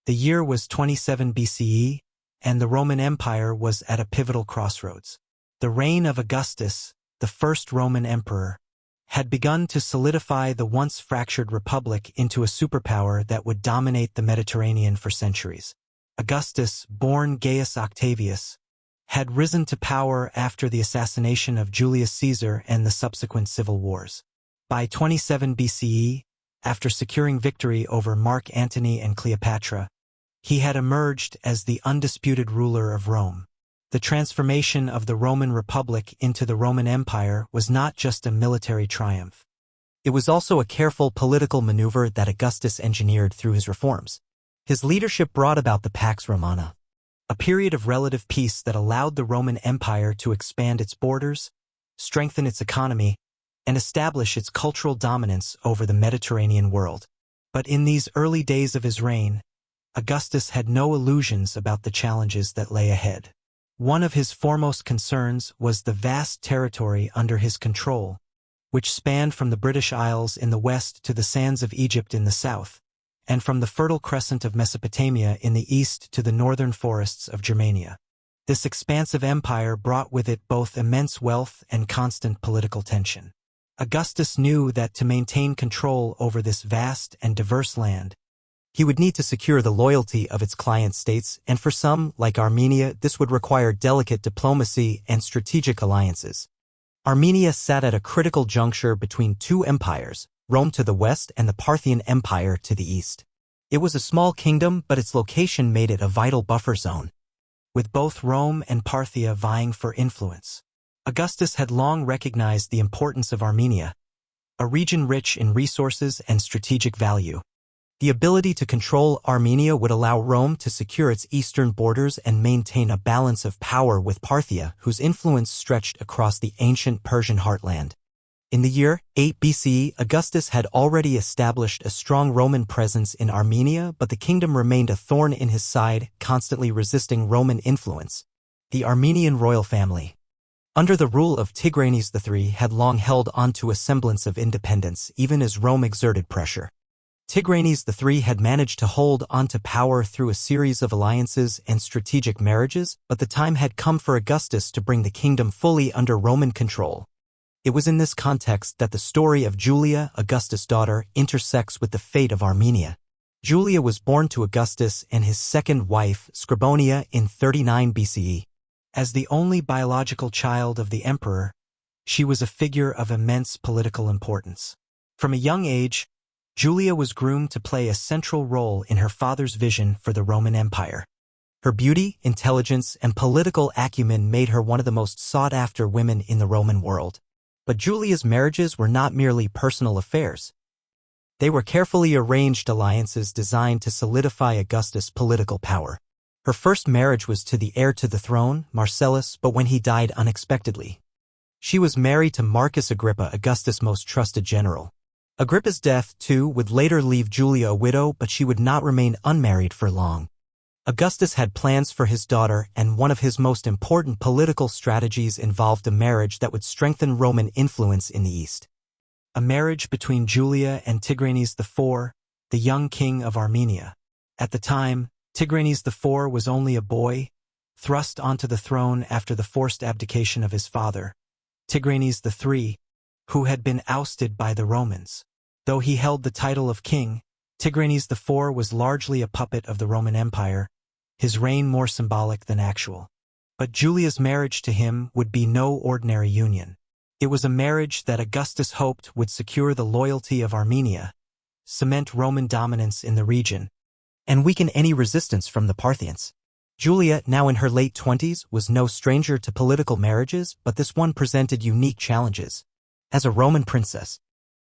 The year was 27 BCE, and the Roman Empire was at a pivotal crossroads. The reign of Augustus, the first Roman emperor, had begun to solidify the once fractured republic into a superpower that would dominate the Mediterranean for centuries. Augustus, born Gaius Octavius, had risen to power after the assassination of Julius Caesar and the subsequent civil wars. By 27 BCE, after securing victory over Mark Antony and Cleopatra, he had emerged as the undisputed ruler of Rome. The transformation of the Roman Republic into the Roman Empire was not just a military triumph. It was also a careful political maneuver that Augustus engineered through his reforms. His leadership brought about the Pax Romana, a period of relative peace that allowed the Roman Empire to expand its borders, strengthen its economy, and establish its cultural dominance over the Mediterranean world. But in these early days of his reign, Augustus had no illusions about the challenges that lay ahead. One of his foremost concerns was the vast territory under his control, which spanned from the British Isles in the west to the sands of Egypt in the south, and from the Fertile Crescent of Mesopotamia in the east to the northern forests of Germania. This expansive empire brought with it both immense wealth and constant political tension. Augustus knew that to maintain control over this vast and diverse land, he would need to secure the loyalty of its client states, and for some, like Armenia, this would require delicate diplomacy and strategic alliances. Armenia sat at a critical juncture between two empires, Rome to the west and the Parthian Empire to the east. It was a small kingdom, but its location made it a vital buffer zone, with both Rome and Parthia vying for influence. Augustus had long recognized the importance of Armenia, a region rich in resources and strategic value. The ability to control Armenia would allow Rome to secure its eastern borders and maintain a balance of power with Parthia, whose influence stretched across the ancient Persian heartland. In the year 8 BCE, Augustus had already established a strong Roman presence in Armenia, but the kingdom remained a thorn in his side, constantly resisting Roman influence. The Armenian royal family, under the rule of Tigranes IV, had long held onto a semblance of independence, even as Rome exerted pressure. Tigranes III had managed to hold onto power through a series of alliances and strategic marriages, but the time had come for Augustus to bring the kingdom fully under Roman control. It was in this context that the story of Julia, Augustus' daughter, intersects with the fate of Armenia. Julia was born to Augustus and his second wife, Scribonia, in 39 BCE. As the only biological child of the emperor, she was a figure of immense political importance. From a young age, Julia was groomed to play a central role in her father's vision for the Roman Empire. Her beauty, intelligence, and political acumen made her one of the most sought-after women in the Roman world. But Julia's marriages were not merely personal affairs. They were carefully arranged alliances designed to solidify Augustus' political power. Her first marriage was to the heir to the throne, Marcellus, but when he died unexpectedly, she was married to Marcus Agrippa, Augustus' most trusted general. Agrippa's death, too, would later leave Julia a widow, but she would not remain unmarried for long. Augustus had plans for his daughter, and one of his most important political strategies involved a marriage that would strengthen Roman influence in the East. A marriage between Julia and Tigranes IV, the young king of Armenia. At the time, Tigranes IV was only a boy, thrust onto the throne after the forced abdication of his father, Tigranes III, who had been ousted by the Romans. Though he held the title of king, Tigranes IV was largely a puppet of the Roman Empire, his reign more symbolic than actual. But Julia's marriage to him would be no ordinary union. It was a marriage that Augustus hoped would secure the loyalty of Armenia, cement Roman dominance in the region, and weaken any resistance from the Parthians. Julia, now in her late 20s, was no stranger to political marriages, but this one presented unique challenges. As a Roman princess,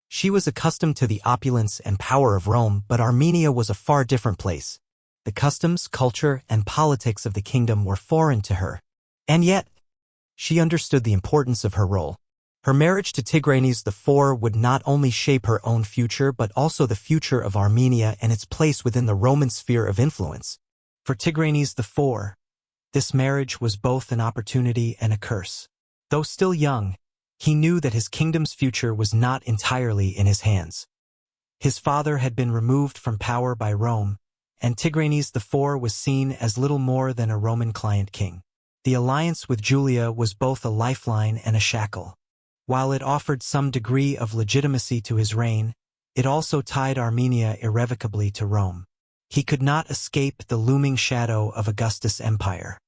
she was accustomed to the opulence and power of Rome, but Armenia was a far different place. The customs, culture, and politics of the kingdom were foreign to her. And yet, she understood the importance of her role. Her marriage to Tigranes IV would not only shape her own future, but also the future of Armenia and its place within the Roman sphere of influence. For Tigranes IV, this marriage was both an opportunity and a curse. Though still young, he knew that his kingdom's future was not entirely in his hands. His father had been removed from power by Rome, and Tigranes IV was seen as little more than a Roman client king. The alliance with Julia was both a lifeline and a shackle. While it offered some degree of legitimacy to his reign, it also tied Armenia irrevocably to Rome. He could not escape the looming shadow of Augustus' empire.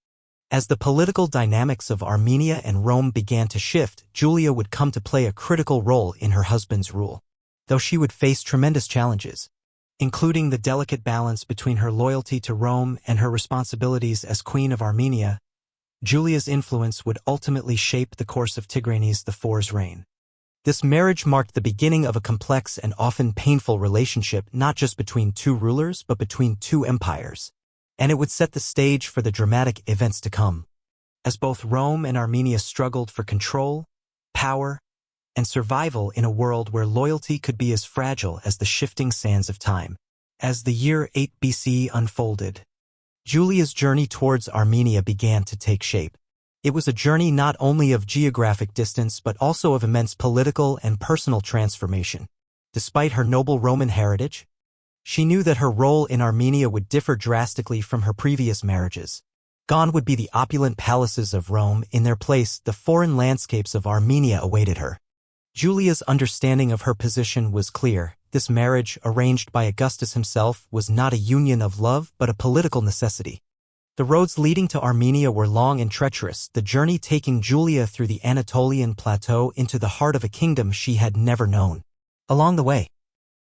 As the political dynamics of Armenia and Rome began to shift, Julia would come to play a critical role in her husband's rule. Though she would face tremendous challenges, including the delicate balance between her loyalty to Rome and her responsibilities as Queen of Armenia, Julia's influence would ultimately shape the course of Tigranes IV's reign. This marriage marked the beginning of a complex and often painful relationship not just between two rulers but between two empires, and it would set the stage for the dramatic events to come. As both Rome and Armenia struggled for control, power, and survival in a world where loyalty could be as fragile as the shifting sands of time. As the year 8 BCE unfolded, Julia's journey towards Armenia began to take shape. It was a journey not only of geographic distance but also of immense political and personal transformation. Despite her noble Roman heritage, she knew that her role in Armenia would differ drastically from her previous marriages. Gone would be the opulent palaces of Rome. In their place, the foreign landscapes of Armenia awaited her. Julia's understanding of her position was clear. This marriage, arranged by Augustus himself, was not a union of love but a political necessity. The roads leading to Armenia were long and treacherous, the journey taking Julia through the Anatolian plateau into the heart of a kingdom she had never known. Along the way,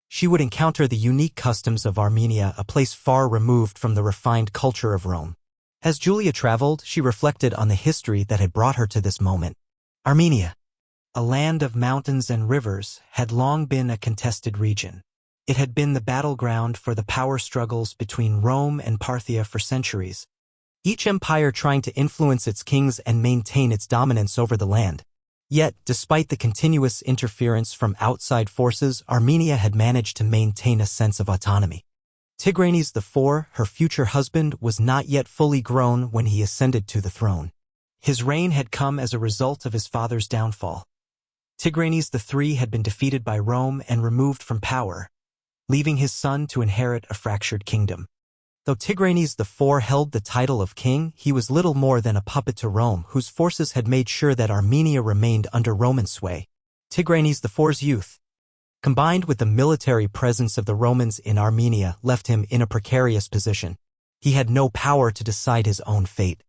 she would encounter the unique customs of Armenia, a place far removed from the refined culture of Rome. As Julia traveled, she reflected on the history that had brought her to this moment. Armenia, a land of mountains and rivers, had long been a contested region. It had been the battleground for the power struggles between Rome and Parthia for centuries, each empire trying to influence its kings and maintain its dominance over the land. Yet, despite the continuous interference from outside forces, Armenia had managed to maintain a sense of autonomy. Tigranes IV, her future husband, was not yet fully grown when he ascended to the throne. His reign had come as a result of his father's downfall. Tigranes III had been defeated by Rome and removed from power, leaving his son to inherit a fractured kingdom. Though Tigranes IV held the title of king, he was little more than a puppet to Rome, whose forces had made sure that Armenia remained under Roman sway. Tigranes IV's youth, combined with the military presence of the Romans in Armenia, left him in a precarious position. He had no power to decide his own fate,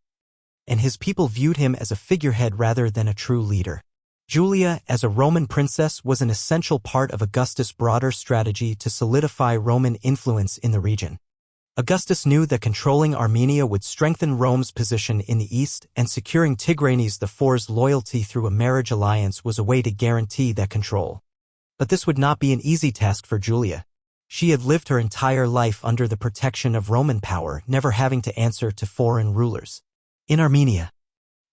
and his people viewed him as a figurehead rather than a true leader. Julia, as a Roman princess, was an essential part of Augustus' broader strategy to solidify Roman influence in the region. Augustus knew that controlling Armenia would strengthen Rome's position in the east, and securing Tigranes IV's loyalty through a marriage alliance was a way to guarantee that control. But this would not be an easy task for Julia. She had lived her entire life under the protection of Roman power, never having to answer to foreign rulers. In Armenia,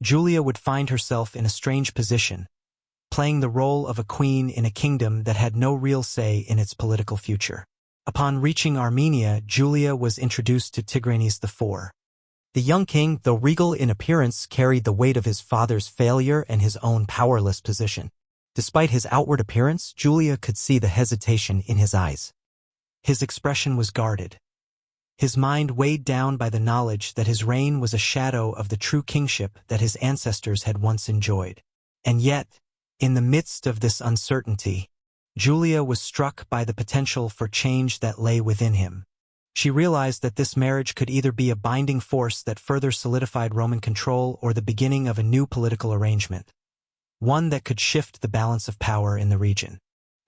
Julia would find herself in a strange position, playing the role of a queen in a kingdom that had no real say in its political future. Upon reaching Armenia, Julia was introduced to Tigranes IV. The young king, though regal in appearance, carried the weight of his father's failure and his own powerless position. Despite his outward appearance, Julia could see the hesitation in his eyes. His expression was guarded, his mind weighed down by the knowledge that his reign was a shadow of the true kingship that his ancestors had once enjoyed. And yet, in the midst of this uncertainty, Julia was struck by the potential for change that lay within him. She realized that this marriage could either be a binding force that further solidified Roman control or the beginning of a new political arrangement, one that could shift the balance of power in the region.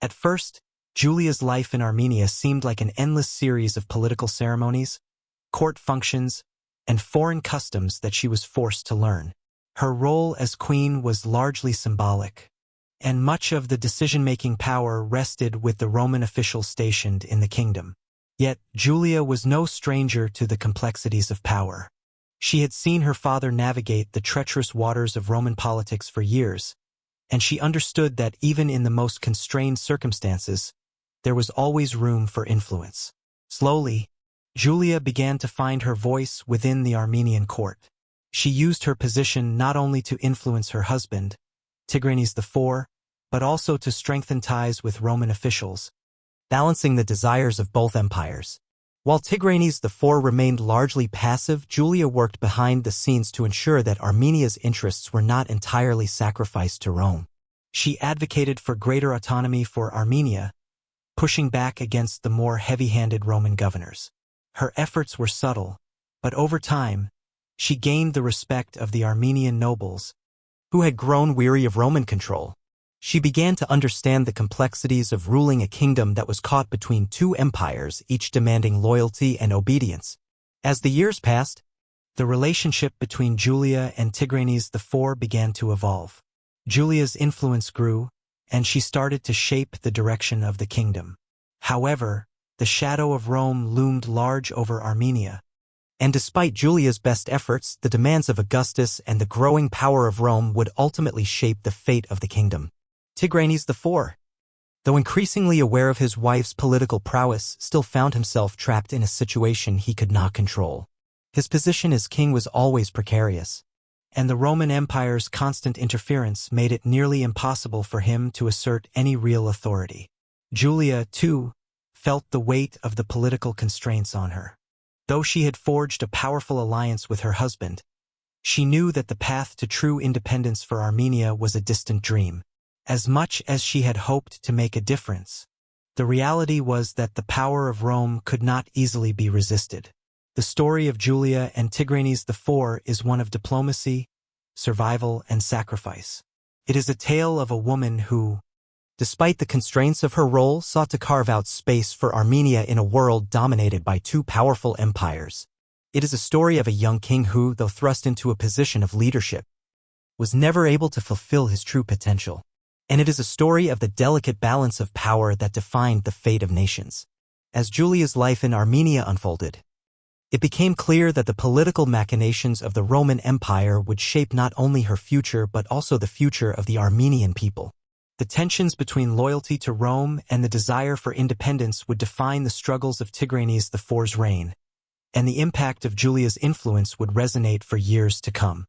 At first, Julia's life in Armenia seemed like an endless series of political ceremonies, court functions, and foreign customs that she was forced to learn. Her role as queen was largely symbolic, and much of the decision-making power rested with the Roman officials stationed in the kingdom. Yet, Julia was no stranger to the complexities of power. She had seen her father navigate the treacherous waters of Roman politics for years, and she understood that even in the most constrained circumstances, there was always room for influence. Slowly, Julia began to find her voice within the Armenian court. She used her position not only to influence her husband, Tigranes IV, but also to strengthen ties with Roman officials, balancing the desires of both empires. While Tigranes IV remained largely passive, Julia worked behind the scenes to ensure that Armenia's interests were not entirely sacrificed to Rome. She advocated for greater autonomy for Armenia, pushing back against the more heavy-handed Roman governors. Her efforts were subtle, but over time, she gained the respect of the Armenian nobles, who had grown weary of Roman control. She began to understand the complexities of ruling a kingdom that was caught between two empires, each demanding loyalty and obedience. As the years passed, the relationship between Julia and Tigranes IV began to evolve. Julia's influence grew, and she started to shape the direction of the kingdom. However, the shadow of Rome loomed large over Armenia. And despite Julia's best efforts, the demands of Augustus and the growing power of Rome would ultimately shape the fate of the kingdom. Tigranes IV, though increasingly aware of his wife's political prowess, still found himself trapped in a situation he could not control. His position as king was always precarious, and the Roman Empire's constant interference made it nearly impossible for him to assert any real authority. Julia, too, felt the weight of the political constraints on her. Though she had forged a powerful alliance with her husband, she knew that the path to true independence for Armenia was a distant dream. As much as she had hoped to make a difference, the reality was that the power of Rome could not easily be resisted. The story of Julia and Tigranes IV is one of diplomacy, survival, and sacrifice. It is a tale of a woman who, despite the constraints of her role, sought to carve out space for Armenia in a world dominated by two powerful empires. It is a story of a young king who, though thrust into a position of leadership, was never able to fulfill his true potential. And it is a story of the delicate balance of power that defined the fate of nations. As Julia's life in Armenia unfolded, it became clear that the political machinations of the Roman Empire would shape not only her future but also the future of the Armenian people. The tensions between loyalty to Rome and the desire for independence would define the struggles of Tigranes IV's reign, and the impact of Julia's influence would resonate for years to come.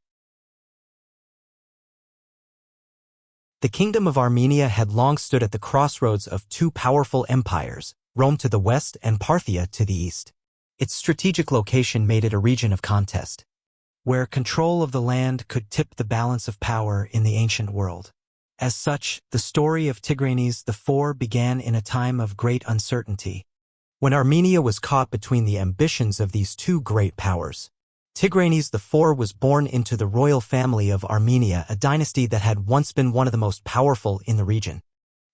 The Kingdom of Armenia had long stood at the crossroads of two powerful empires, Rome to the west and Parthia to the east. Its strategic location made it a region of contest, where control of the land could tip the balance of power in the ancient world. As such, the story of Tigranes IV began in a time of great uncertainty, when Armenia was caught between the ambitions of these two great powers. Tigranes IV was born into the royal family of Armenia, a dynasty that had once been one of the most powerful in the region.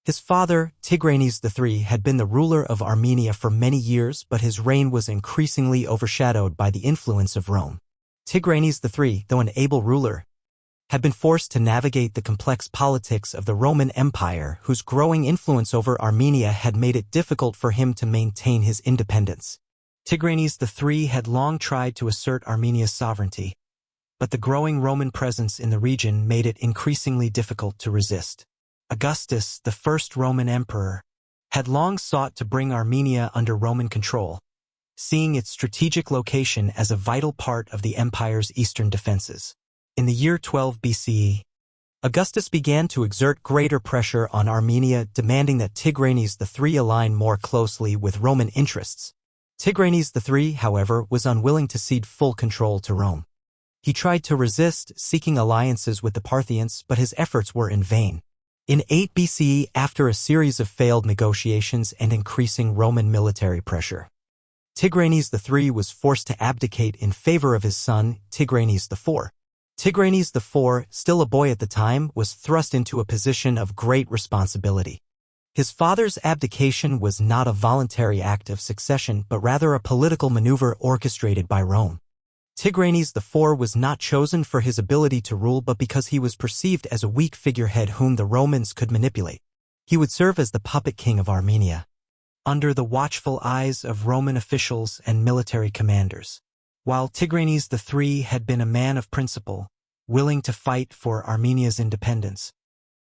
His father, Tigranes III, had been the ruler of Armenia for many years, but his reign was increasingly overshadowed by the influence of Rome. Tigranes III, though an able ruler, had been forced to navigate the complex politics of the Roman Empire, whose growing influence over Armenia had made it difficult for him to maintain his independence. Tigranes III had long tried to assert Armenia's sovereignty, but the growing Roman presence in the region made it increasingly difficult to resist. Augustus, the first Roman emperor, had long sought to bring Armenia under Roman control, seeing its strategic location as a vital part of the empire's eastern defenses. In the year 12 BCE, Augustus began to exert greater pressure on Armenia, demanding that Tigranes III align more closely with Roman interests. Tigranes III, however, was unwilling to cede full control to Rome. He tried to resist, seeking alliances with the Parthians, but his efforts were in vain. In 8 BCE, after a series of failed negotiations and increasing Roman military pressure, Tigranes III was forced to abdicate in favor of his son, Tigranes IV. Tigranes IV, still a boy at the time, was thrust into a position of great responsibility. His father's abdication was not a voluntary act of succession, but rather a political maneuver orchestrated by Rome. Tigranes IV was not chosen for his ability to rule, but because he was perceived as a weak figurehead whom the Romans could manipulate. He would serve as the puppet king of Armenia, under the watchful eyes of Roman officials and military commanders. While Tigranes III had been a man of principle, willing to fight for Armenia's independence,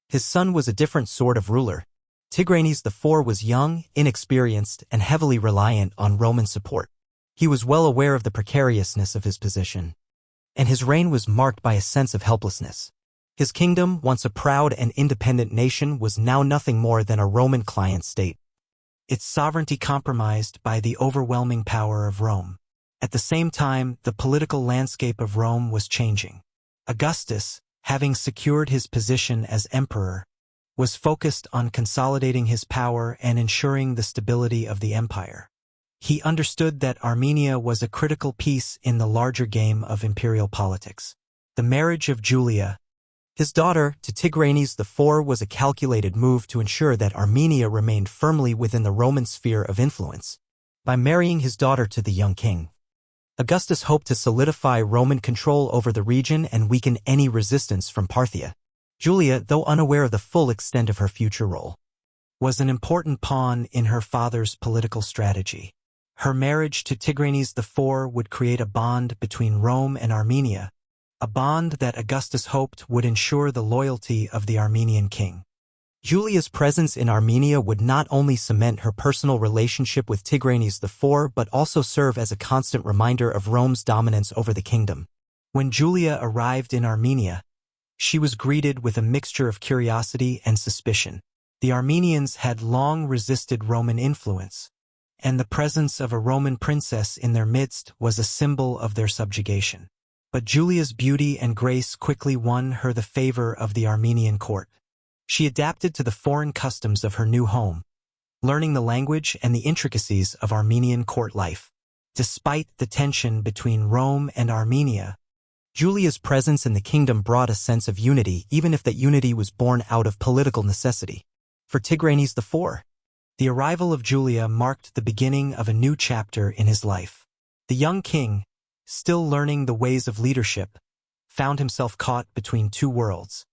his son was a different sort of ruler. Tigranes IV was young, inexperienced, and heavily reliant on Roman support. He was well aware of the precariousness of his position, and his reign was marked by a sense of helplessness. His kingdom, once a proud and independent nation, was now nothing more than a Roman client state. its sovereignty compromised by the overwhelming power of Rome. At the same time, the political landscape of Rome was changing. Augustus, having secured his position as emperor, was focused on consolidating his power and ensuring the stability of the empire. He understood that Armenia was a critical piece in the larger game of imperial politics. The marriage of Julia, his daughter, to Tigranes IV was a calculated move to ensure that Armenia remained firmly within the Roman sphere of influence. By marrying his daughter to the young king, Augustus hoped to solidify Roman control over the region and weaken any resistance from Parthia. Julia, though unaware of the full extent of her future role, was an important pawn in her father's political strategy. Her marriage to Tigranes IV would create a bond between Rome and Armenia, a bond that Augustus hoped would ensure the loyalty of the Armenian king. Julia's presence in Armenia would not only cement her personal relationship with Tigranes IV but also serve as a constant reminder of Rome's dominance over the kingdom. When Julia arrived in Armenia, she was greeted with a mixture of curiosity and suspicion. The Armenians had long resisted Roman influence, and the presence of a Roman princess in their midst was a symbol of their subjugation. But Julia's beauty and grace quickly won her the favor of the Armenian court. She adapted to the foreign customs of her new home, learning the language and the intricacies of Armenian court life. Despite the tension between Rome and Armenia, Julia's presence in the kingdom brought a sense of unity, even if that unity was born out of political necessity. For Tigranes IV, the arrival of Julia marked the beginning of a new chapter in his life. The young king, still learning the ways of leadership, found himself caught between two worlds: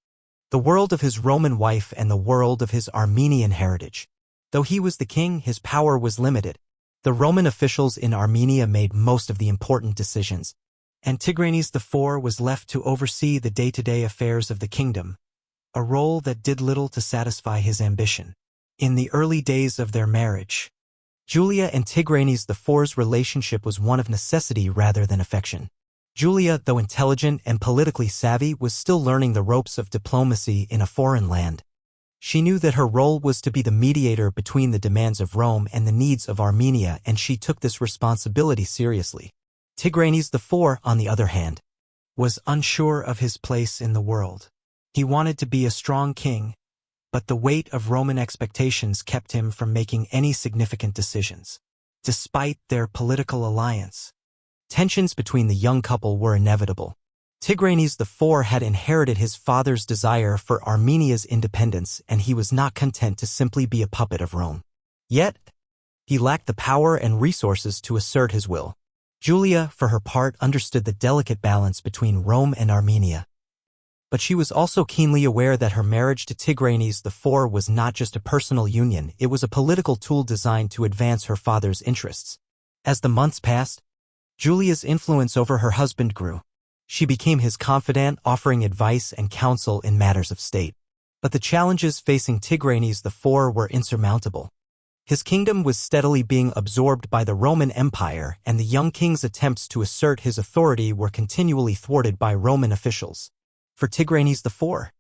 the world of his Roman wife and the world of his Armenian heritage. Though he was the king, his power was limited. The Roman officials in Armenia made most of the important decisions, and Tigranes IV was left to oversee the day-to-day affairs of the kingdom, a role that did little to satisfy his ambition. In the early days of their marriage, Julia and Tigranes IV's relationship was one of necessity rather than affection. Julia, though intelligent and politically savvy, was still learning the ropes of diplomacy in a foreign land. She knew that her role was to be the mediator between the demands of Rome and the needs of Armenia, and she took this responsibility seriously. Tigranes IV, on the other hand, was unsure of his place in the world. He wanted to be a strong king, but the weight of Roman expectations kept him from making any significant decisions. Despite their political alliance, tensions between the young couple were inevitable. Tigranes IV had inherited his father's desire for Armenia's independence, and he was not content to simply be a puppet of Rome. Yet, he lacked the power and resources to assert his will. Julia, for her part, understood the delicate balance between Rome and Armenia. But she was also keenly aware that her marriage to Tigranes IV was not just a personal union, it was a political tool designed to advance her father's interests. As the months passed, Julia's influence over her husband grew. She became his confidant, offering advice and counsel in matters of state. But the challenges facing Tigranes IV were insurmountable. His kingdom was steadily being absorbed by the Roman Empire, and the young king's attempts to assert his authority were continually thwarted by Roman officials. For Tigranes IV,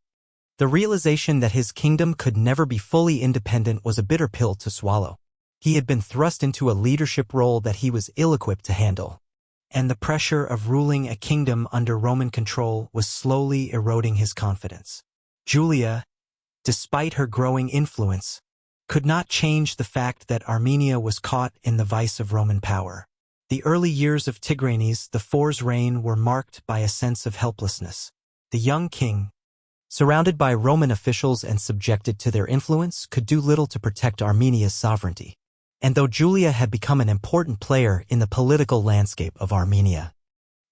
the realization that his kingdom could never be fully independent was a bitter pill to swallow. He had been thrust into a leadership role that he was ill-equipped to handle, and the pressure of ruling a kingdom under Roman control was slowly eroding his confidence. Julia, despite her growing influence, could not change the fact that Armenia was caught in the vice of Roman power. The early years of Tigranes IV's reign were marked by a sense of helplessness. The young king, surrounded by Roman officials and subjected to their influence, could do little to protect Armenia's sovereignty. And though Julia had become an important player in the political landscape of Armenia,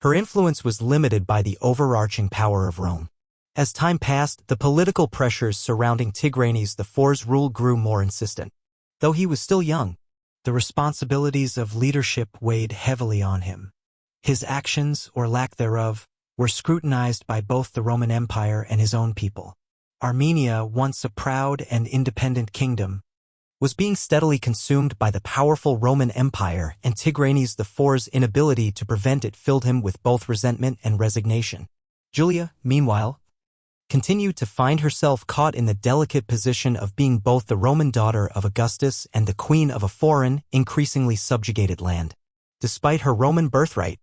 her influence was limited by the overarching power of Rome. As time passed, the political pressures surrounding Tigranes IV's rule grew more insistent. Though he was still young, the responsibilities of leadership weighed heavily on him. His actions, or lack thereof, were scrutinized by both the Roman Empire and his own people. Armenia, once a proud and independent kingdom, was being steadily consumed by the powerful Roman Empire, and Tigranes IV's inability to prevent it filled him with both resentment and resignation. Julia, meanwhile, continued to find herself caught in the delicate position of being both the Roman daughter of Augustus and the queen of a foreign, increasingly subjugated land. Despite her Roman birthright,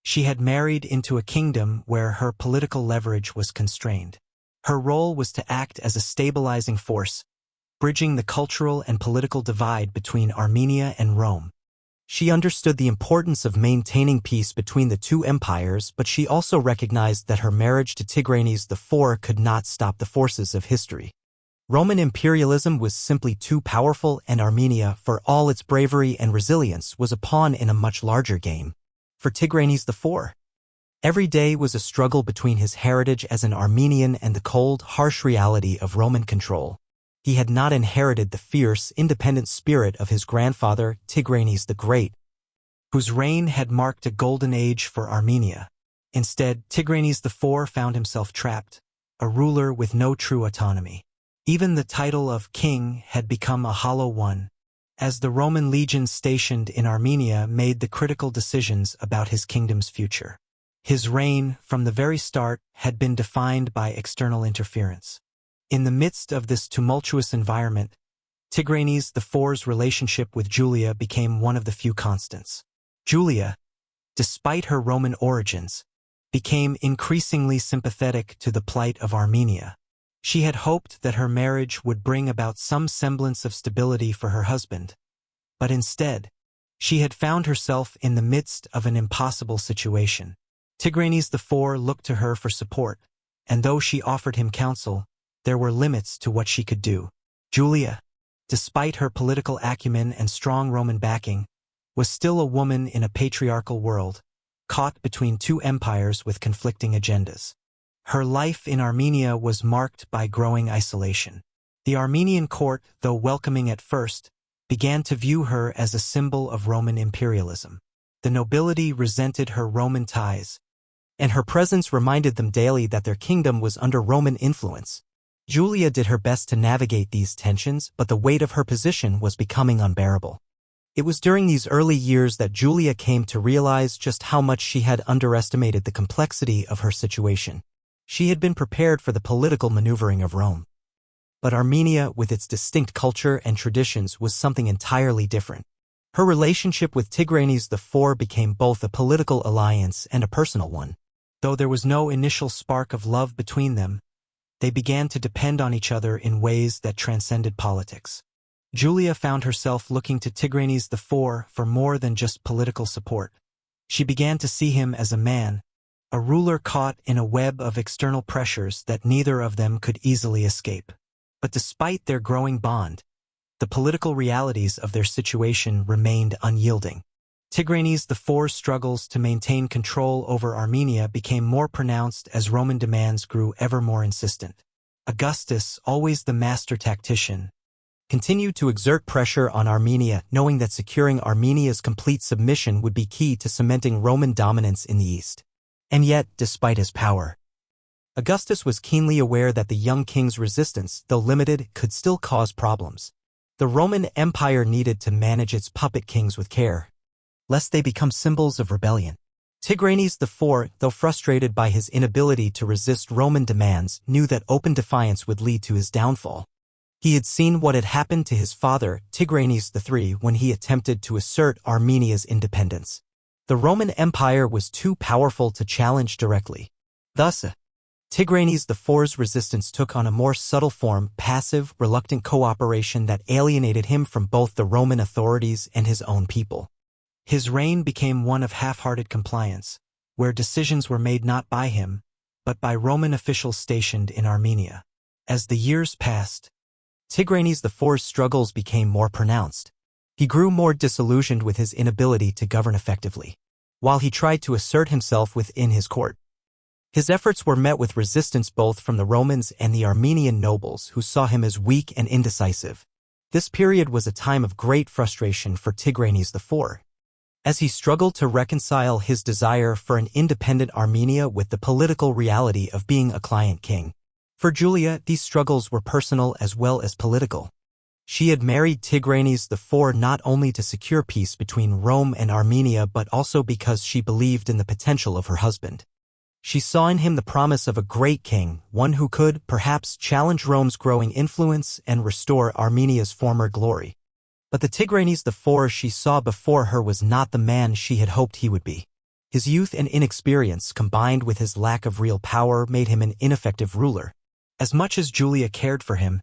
she had married into a kingdom where her political leverage was constrained. Her role was to act as a stabilizing force, bridging the cultural and political divide between Armenia and Rome. She understood the importance of maintaining peace between the two empires, but she also recognized that her marriage to Tigranes IV could not stop the forces of history. Roman imperialism was simply too powerful, and Armenia, for all its bravery and resilience, was a pawn in a much larger game. For Tigranes IV, every day was a struggle between his heritage as an Armenian and the cold, harsh reality of Roman control. He had not inherited the fierce, independent spirit of his grandfather, Tigranes the Great, whose reign had marked a golden age for Armenia. Instead, Tigranes IV found himself trapped, a ruler with no true autonomy. Even the title of king had become a hollow one, as the Roman legions stationed in Armenia made the critical decisions about his kingdom's future. His reign, from the very start, had been defined by external interference. In the midst of this tumultuous environment, Tigranes IV's relationship with Julia became one of the few constants. Julia, despite her Roman origins, became increasingly sympathetic to the plight of Armenia. She had hoped that her marriage would bring about some semblance of stability for her husband, but instead, she had found herself in the midst of an impossible situation. Tigranes IV looked to her for support, and though she offered him counsel, there were limits to what she could do. Julia, despite her political acumen and strong Roman backing, was still a woman in a patriarchal world, caught between two empires with conflicting agendas. Her life in Armenia was marked by growing isolation. The Armenian court, though welcoming at first, began to view her as a symbol of Roman imperialism. The nobility resented her Roman ties, and her presence reminded them daily that their kingdom was under Roman influence. Julia did her best to navigate these tensions, but the weight of her position was becoming unbearable. It was during these early years that Julia came to realize just how much she had underestimated the complexity of her situation. She had been prepared for the political maneuvering of Rome. But Armenia, with its distinct culture and traditions, was something entirely different. Her relationship with Tigranes IV became both a political alliance and a personal one. Though there was no initial spark of love between them, they began to depend on each other in ways that transcended politics. Julia found herself looking to Tigranes IV for more than just political support. She began to see him as a man, a ruler caught in a web of external pressures that neither of them could easily escape. But despite their growing bond, the political realities of their situation remained unyielding. Tigranes IV's struggles to maintain control over Armenia became more pronounced as Roman demands grew ever more insistent. Augustus, always the master tactician, continued to exert pressure on Armenia, knowing that securing Armenia's complete submission would be key to cementing Roman dominance in the east. And yet, despite his power, Augustus was keenly aware that the young king's resistance, though limited, could still cause problems. The Roman Empire needed to manage its puppet kings with care, lest they become symbols of rebellion. Tigranes IV, though frustrated by his inability to resist Roman demands, knew that open defiance would lead to his downfall. He had seen what had happened to his father, Tigranes III, when he attempted to assert Armenia's independence. The Roman Empire was too powerful to challenge directly. Thus, Tigranes IV's resistance took on a more subtle form, passive, reluctant cooperation that alienated him from both the Roman authorities and his own people. His reign became one of half-hearted compliance, where decisions were made not by him, but by Roman officials stationed in Armenia. As the years passed, Tigranes IV's struggles became more pronounced. He grew more disillusioned with his inability to govern effectively. While he tried to assert himself within his court, his efforts were met with resistance both from the Romans and the Armenian nobles, who saw him as weak and indecisive. This period was a time of great frustration for Tigranes IV, as he struggled to reconcile his desire for an independent Armenia with the political reality of being a client king. For Julia, these struggles were personal as well as political. She had married Tigranes IV not only to secure peace between Rome and Armenia but also because she believed in the potential of her husband. She saw in him the promise of a great king, one who could, perhaps, challenge Rome's growing influence and restore Armenia's former glory. But the Tigranes IV she saw before her was not the man she had hoped he would be. His youth and inexperience, combined with his lack of real power, made him an ineffective ruler. As much as Julia cared for him,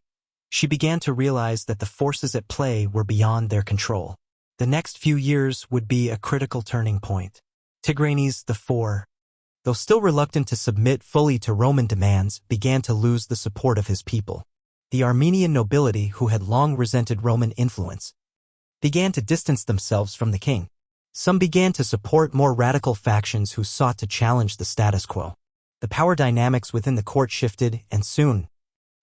she began to realize that the forces at play were beyond their control. The next few years would be a critical turning point. Tigranes IV, though still reluctant to submit fully to Roman demands, began to lose the support of his people. The Armenian nobility, who had long resented Roman influence, began to distance themselves from the king. Some began to support more radical factions who sought to challenge the status quo. The power dynamics within the court shifted, and soon,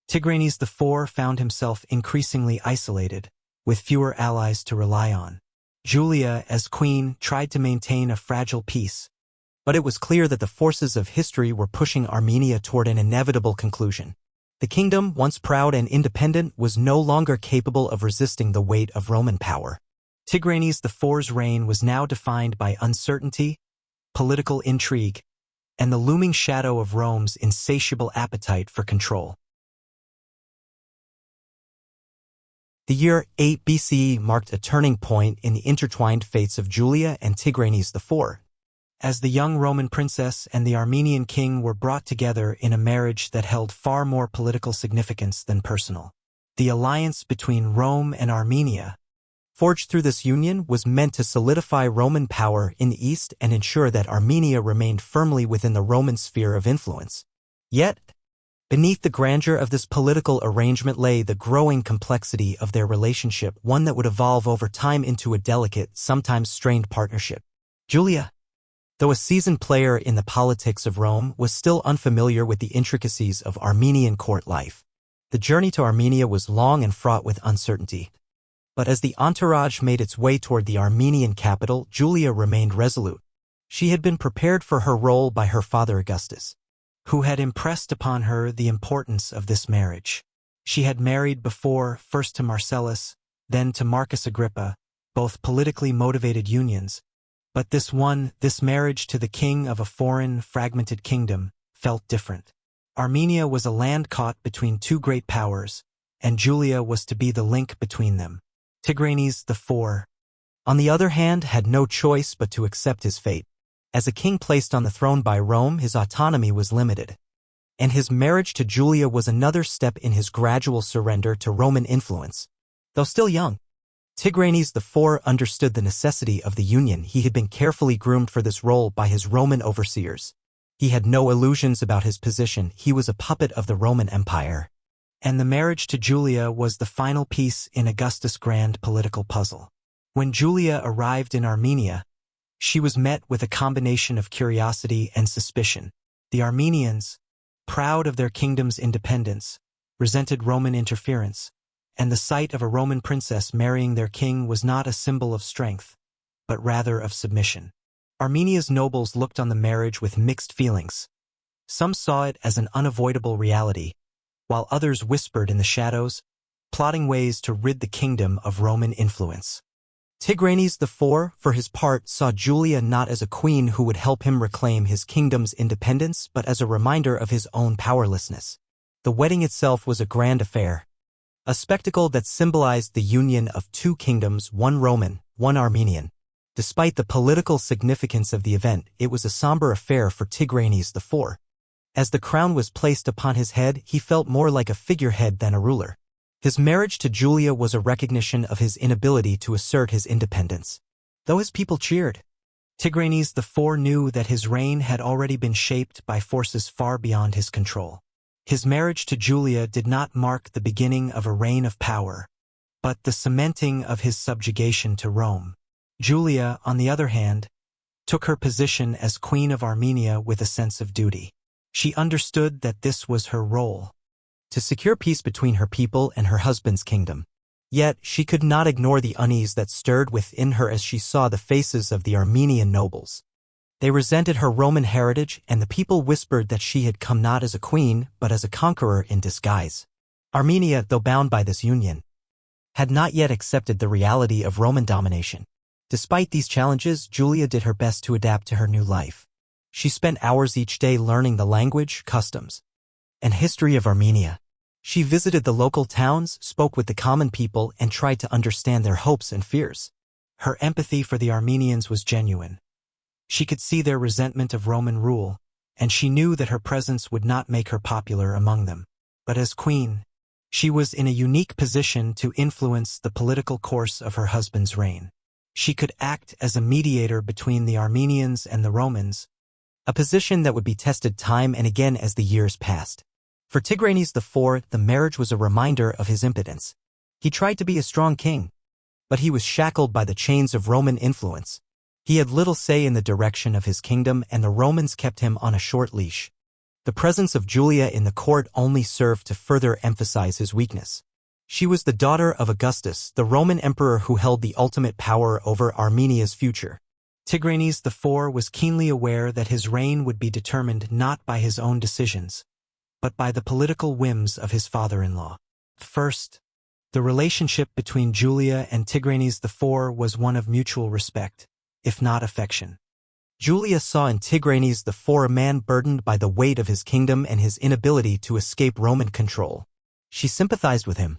Tigranes IV found himself increasingly isolated, with fewer allies to rely on. Julia, as queen, tried to maintain a fragile peace, but it was clear that the forces of history were pushing Armenia toward an inevitable conclusion. The kingdom, once proud and independent, was no longer capable of resisting the weight of Roman power. Tigranes IV's reign was now defined by uncertainty, political intrigue, and the looming shadow of Rome's insatiable appetite for control. The year 8 BCE marked a turning point in the intertwined fates of Julia and Tigranes IV, as the young Roman princess and the Armenian king were brought together in a marriage that held far more political significance than personal. The alliance between Rome and Armenia, forged through this union, was meant to solidify Roman power in the east and ensure that Armenia remained firmly within the Roman sphere of influence. Yet, beneath the grandeur of this political arrangement lay the growing complexity of their relationship, one that would evolve over time into a delicate, sometimes strained partnership. Julia, though a seasoned player in the politics of Rome, was still unfamiliar with the intricacies of Armenian court life. The journey to Armenia was long and fraught with uncertainty. But as the entourage made its way toward the Armenian capital, Julia remained resolute. She had been prepared for her role by her father Augustus, who had impressed upon her the importance of this marriage. She had married before, first to Marcellus, then to Marcus Agrippa, both politically motivated unions. But this marriage to the king of a foreign, fragmented kingdom, felt different. Armenia was a land caught between two great powers, and Julia was to be the link between them. Tigranes IV, on the other hand, had no choice but to accept his fate. As a king placed on the throne by Rome, his autonomy was limited, and his marriage to Julia was another step in his gradual surrender to Roman influence. Though still young, Tigranes IV understood the necessity of the union. He had been carefully groomed for this role by his Roman overseers. He had no illusions about his position. He was a puppet of the Roman Empire. And the marriage to Julia was the final piece in Augustus' grand political puzzle. When Julia arrived in Armenia, she was met with a combination of curiosity and suspicion. The Armenians, proud of their kingdom's independence, resented Roman interference, and the sight of a Roman princess marrying their king was not a symbol of strength, but rather of submission. Armenia's nobles looked on the marriage with mixed feelings. Some saw it as an unavoidable reality, while others whispered in the shadows, plotting ways to rid the kingdom of Roman influence. Tigranes IV, for his part, saw Julia not as a queen who would help him reclaim his kingdom's independence, but as a reminder of his own powerlessness. The wedding itself was a grand affair, a spectacle that symbolized the union of two kingdoms, one Roman, one Armenian. Despite the political significance of the event, it was a somber affair for Tigranes IV. As the crown was placed upon his head, he felt more like a figurehead than a ruler. His marriage to Julia was a recognition of his inability to assert his independence. Though his people cheered, Tigranes IV knew that his reign had already been shaped by forces far beyond his control. His marriage to Julia did not mark the beginning of a reign of power, but the cementing of his subjugation to Rome. Julia, on the other hand, took her position as Queen of Armenia with a sense of duty. She understood that this was her role, to secure peace between her people and her husband's kingdom. Yet she could not ignore the unease that stirred within her as she saw the faces of the Armenian nobles. They resented her Roman heritage, and the people whispered that she had come not as a queen, but as a conqueror in disguise. Armenia, though bound by this union, had not yet accepted the reality of Roman domination. Despite these challenges, Julia did her best to adapt to her new life. She spent hours each day learning the language, customs, and history of Armenia. She visited the local towns, spoke with the common people, and tried to understand their hopes and fears. Her empathy for the Armenians was genuine. She could see their resentment of Roman rule, and she knew that her presence would not make her popular among them. But as queen, she was in a unique position to influence the political course of her husband's reign. She could act as a mediator between the Armenians and the Romans, a position that would be tested time and again as the years passed. For Tigranes IV, the marriage was a reminder of his impotence. He tried to be a strong king, but he was shackled by the chains of Roman influence. He had little say in the direction of his kingdom, and the Romans kept him on a short leash. The presence of Julia in the court only served to further emphasize his weakness. She was the daughter of Augustus, the Roman emperor who held the ultimate power over Armenia's future. Tigranes IV was keenly aware that his reign would be determined not by his own decisions, but by the political whims of his father-in-law. First, the relationship between Julia and Tigranes IV was one of mutual respect, if not affection. Julia saw in Tigranes IV a man burdened by the weight of his kingdom and his inability to escape Roman control. She sympathized with him,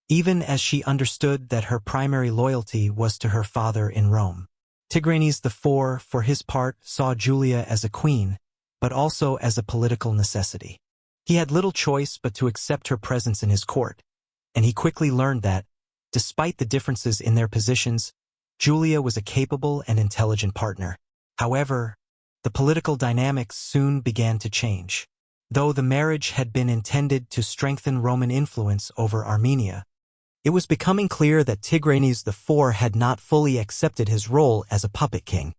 even as she understood that her primary loyalty was to her father in Rome. Tigranes IV, for his part, saw Julia as a queen, but also as a political necessity. He had little choice but to accept her presence in his court, and he quickly learned that, despite the differences in their positions, Julia was a capable and intelligent partner. However, the political dynamics soon began to change. Though the marriage had been intended to strengthen Roman influence over Armenia, it was becoming clear that Tigranes IV had not fully accepted his role as a puppet king.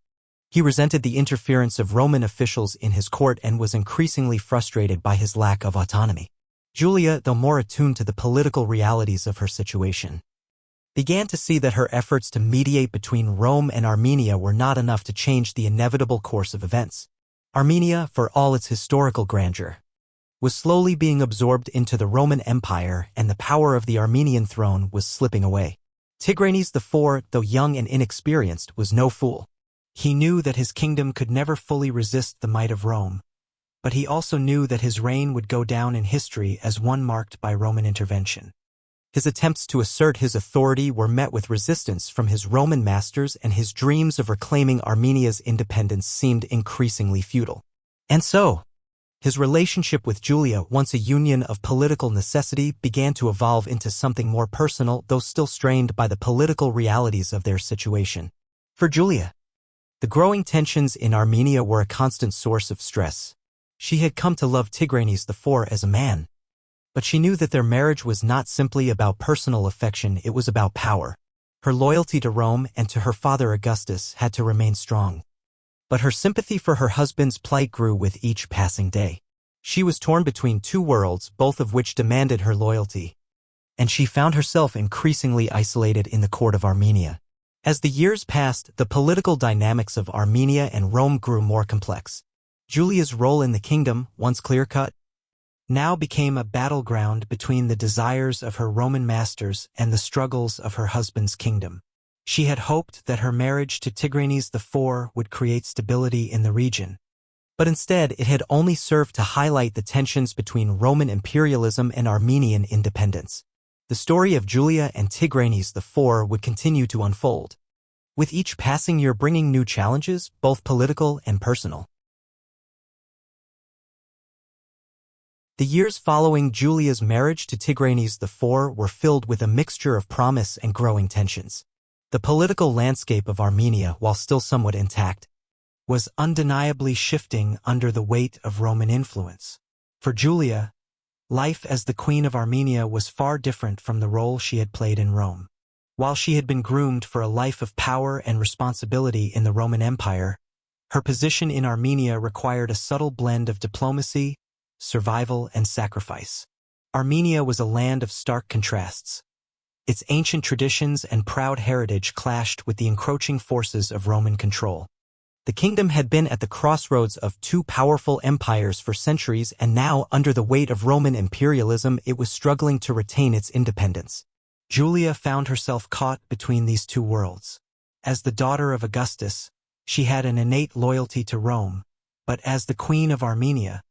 He resented the interference of Roman officials in his court and was increasingly frustrated by his lack of autonomy. Julia, though more attuned to the political realities of her situation, began to see that her efforts to mediate between Rome and Armenia were not enough to change the inevitable course of events. Armenia, for all its historical grandeur, was slowly being absorbed into the Roman Empire, and the power of the Armenian throne was slipping away. Tigranes IV, though young and inexperienced, was no fool. He knew that his kingdom could never fully resist the might of Rome, but he also knew that his reign would go down in history as one marked by Roman intervention. His attempts to assert his authority were met with resistance from his Roman masters, and his dreams of reclaiming Armenia's independence seemed increasingly futile. And so, his relationship with Julia, once a union of political necessity, began to evolve into something more personal, though still strained by the political realities of their situation. For Julia, the growing tensions in Armenia were a constant source of stress. She had come to love Tigranes IV as a man, but she knew that their marriage was not simply about personal affection, it was about power. Her loyalty to Rome and to her father Augustus had to remain strong. But her sympathy for her husband's plight grew with each passing day. She was torn between two worlds, both of which demanded her loyalty, and she found herself increasingly isolated in the court of Armenia. As the years passed, the political dynamics of Armenia and Rome grew more complex. Julia's role in the kingdom, once clear-cut, now became a battleground between the desires of her Roman masters and the struggles of her husband's kingdom. She had hoped that her marriage to Tigranes IV would create stability in the region, but instead it had only served to highlight the tensions between Roman imperialism and Armenian independence. The story of Julia and Tigranes IV would continue to unfold, with each passing year bringing new challenges, both political and personal. The years following Julia's marriage to Tigranes IV were filled with a mixture of promise and growing tensions. The political landscape of Armenia, while still somewhat intact, was undeniably shifting under the weight of Roman influence. For Julia, life as the Queen of Armenia was far different from the role she had played in Rome. While she had been groomed for a life of power and responsibility in the Roman Empire, her position in Armenia required a subtle blend of diplomacy, survival, and sacrifice. Armenia was a land of stark contrasts. Its ancient traditions and proud heritage clashed with the encroaching forces of Roman control. The kingdom had been at the crossroads of two powerful empires for centuries, and now, under the weight of Roman imperialism, it was struggling to retain its independence. Julia found herself caught between these two worlds. As the daughter of Augustus, she had an innate loyalty to Rome, But as the Queen of Armenia,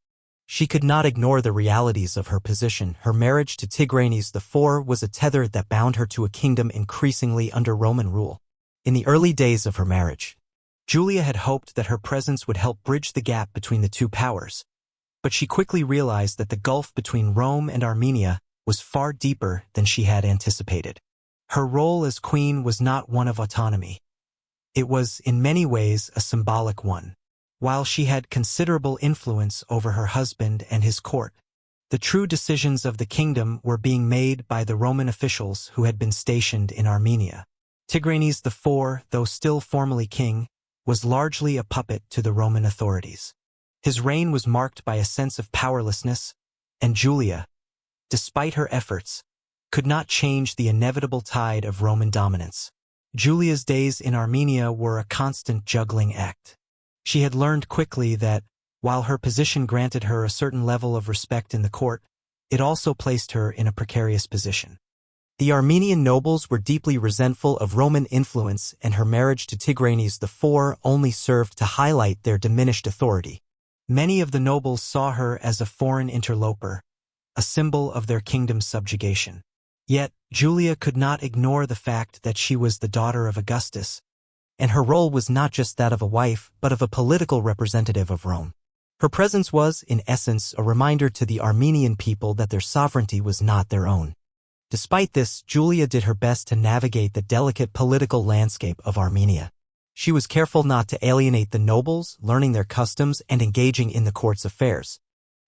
she could not ignore the realities of her position. Her marriage to Tigranes IV was a tether that bound her to a kingdom increasingly under Roman rule. In the early days of her marriage, Julia had hoped that her presence would help bridge the gap between the two powers, but she quickly realized that the gulf between Rome and Armenia was far deeper than she had anticipated. Her role as queen was not one of autonomy. It was, in many ways, a symbolic one. While she had considerable influence over her husband and his court, the true decisions of the kingdom were being made by the Roman officials who had been stationed in Armenia. Tigranes IV, though still formally king, was largely a puppet to the Roman authorities. His reign was marked by a sense of powerlessness, and Julia, despite her efforts, could not change the inevitable tide of Roman dominance. Julia's days in Armenia were a constant juggling act. She had learned quickly that, while her position granted her a certain level of respect in the court, it also placed her in a precarious position. The Armenian nobles were deeply resentful of Roman influence, and her marriage to Tigranes IV only served to highlight their diminished authority. Many of the nobles saw her as a foreign interloper, a symbol of their kingdom's subjugation. Yet, Julia could not ignore the fact that she was the daughter of Augustus, and her role was not just that of a wife, but of a political representative of Rome. Her presence was, in essence, a reminder to the Armenian people that their sovereignty was not their own. Despite this, Julia did her best to navigate the delicate political landscape of Armenia. She was careful not to alienate the nobles, learning their customs and engaging in the court's affairs.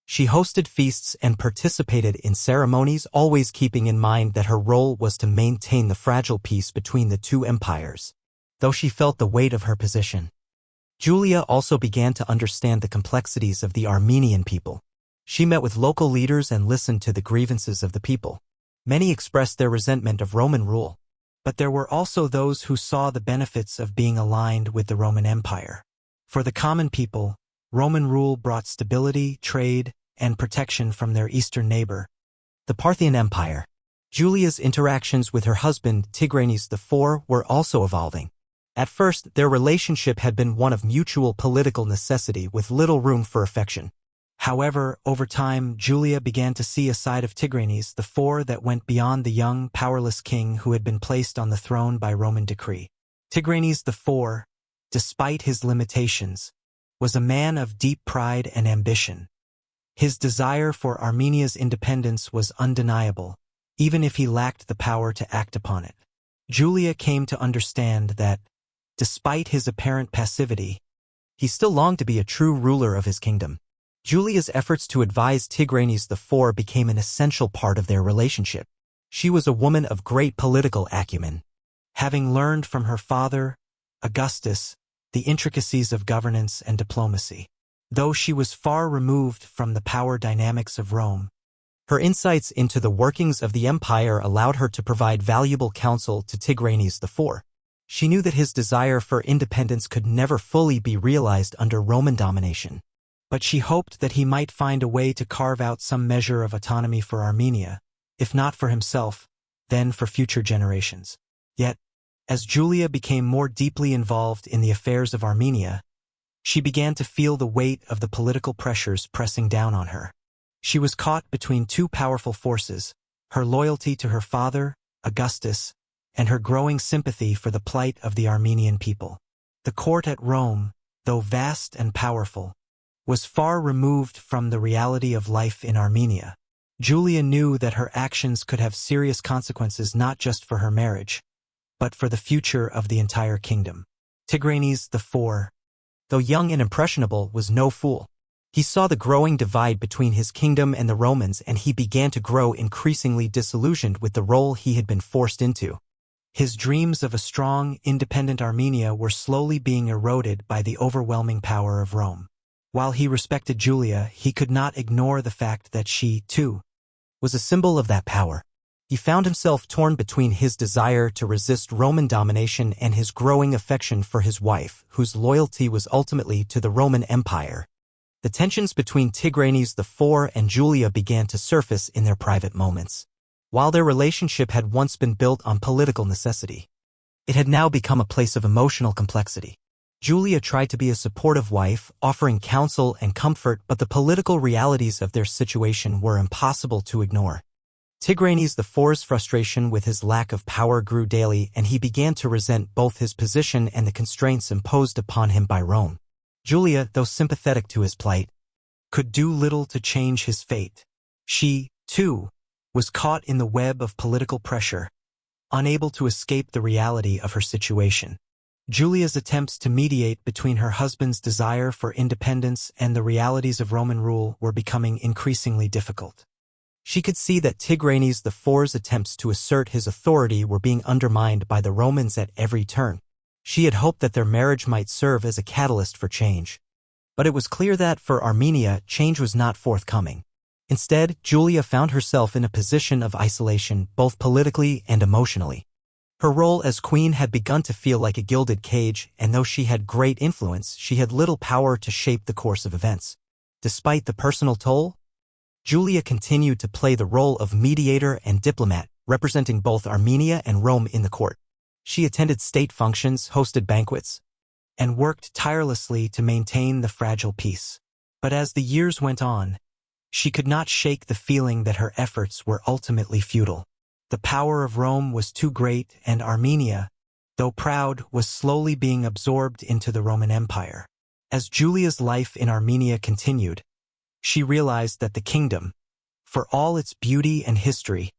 She hosted feasts and participated in ceremonies, always keeping in mind that her role was to maintain the fragile peace between the two empires. Though she felt the weight of her position, Julia also began to understand the complexities of the Armenian people. She met with local leaders and listened to the grievances of the people. Many expressed their resentment of Roman rule, but there were also those who saw the benefits of being aligned with the Roman Empire. For the common people, Roman rule brought stability, trade, and protection from their eastern neighbor, the Parthian Empire. Julia's interactions with her husband, Tigranes IV, were also evolving. At first, their relationship had been one of mutual political necessity with little room for affection. However, over time, Julia began to see a side of Tigranes IV that went beyond the young, powerless king who had been placed on the throne by Roman decree. Tigranes IV, despite his limitations, was a man of deep pride and ambition. His desire for Armenia's independence was undeniable, even if he lacked the power to act upon it. Julia came to understand that, despite his apparent passivity, he still longed to be a true ruler of his kingdom. Julia's efforts to advise Tigranes IV became an essential part of their relationship. She was a woman of great political acumen, having learned from her father, Augustus, the intricacies of governance and diplomacy. Though she was far removed from the power dynamics of Rome, her insights into the workings of the empire allowed her to provide valuable counsel to Tigranes IV. She knew that his desire for independence could never fully be realized under Roman domination, but she hoped that he might find a way to carve out some measure of autonomy for Armenia, if not for himself, then for future generations. Yet, as Julia became more deeply involved in the affairs of Armenia, she began to feel the weight of the political pressures pressing down on her. She was caught between two powerful forces, her loyalty to her father, Augustus, and her growing sympathy for the plight of the Armenian people. The court at Rome, though vast and powerful, was far removed from the reality of life in Armenia. Julia knew that her actions could have serious consequences not just for her marriage, but for the future of the entire kingdom. Tigranes IV, though young and impressionable, was no fool. He saw the growing divide between his kingdom and the Romans, and he began to grow increasingly disillusioned with the role he had been forced into. His dreams of a strong, independent Armenia were slowly being eroded by the overwhelming power of Rome. While he respected Julia, he could not ignore the fact that she, too, was a symbol of that power. He found himself torn between his desire to resist Roman domination and his growing affection for his wife, whose loyalty was ultimately to the Roman Empire. The tensions between Tigranes IV and Julia began to surface in their private moments. While their relationship had once been built on political necessity, it had now become a place of emotional complexity. Julia tried to be a supportive wife, offering counsel and comfort, but the political realities of their situation were impossible to ignore. Tigranes IV's frustration with his lack of power grew daily, and he began to resent both his position and the constraints imposed upon him by Rome. Julia, though sympathetic to his plight, could do little to change his fate. She, too, was caught in the web of political pressure, unable to escape the reality of her situation. Julia's attempts to mediate between her husband's desire for independence and the realities of Roman rule were becoming increasingly difficult. She could see that Tigranes IV's attempts to assert his authority were being undermined by the Romans at every turn. She had hoped that their marriage might serve as a catalyst for change. But it was clear that, for Armenia, change was not forthcoming. Instead, Julia found herself in a position of isolation, both politically and emotionally. Her role as queen had begun to feel like a gilded cage, and though she had great influence, she had little power to shape the course of events. Despite the personal toll, Julia continued to play the role of mediator and diplomat, representing both Armenia and Rome in the court. She attended state functions, hosted banquets, and worked tirelessly to maintain the fragile peace. But as the years went on, she could not shake the feeling that her efforts were ultimately futile. The power of Rome was too great, and Armenia, though proud, was slowly being absorbed into the Roman Empire. As Julia's life in Armenia continued, she realized that the kingdom, for all its beauty and history,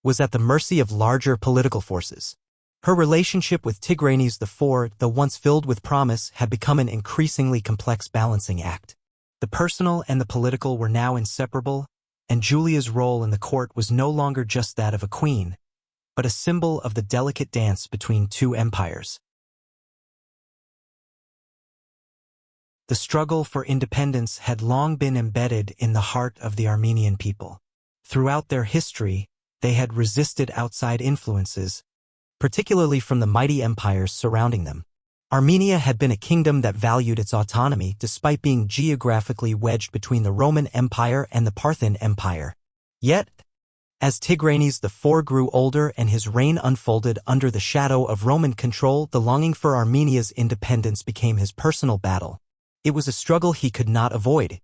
was at the mercy of larger political forces. Her relationship with Tigranes IV, though once filled with promise, had become an increasingly complex balancing act. The personal and the political were now inseparable, and Julia's role in the court was no longer just that of a queen, but a symbol of the delicate dance between two empires. The struggle for independence had long been embedded in the heart of the Armenian people. Throughout their history, they had resisted outside influences, particularly from the mighty empires surrounding them. Armenia had been a kingdom that valued its autonomy despite being geographically wedged between the Roman Empire and the Parthian Empire. Yet, as Tigranes IV grew older and his reign unfolded under the shadow of Roman control, the longing for Armenia's independence became his personal battle. It was a struggle he could not avoid,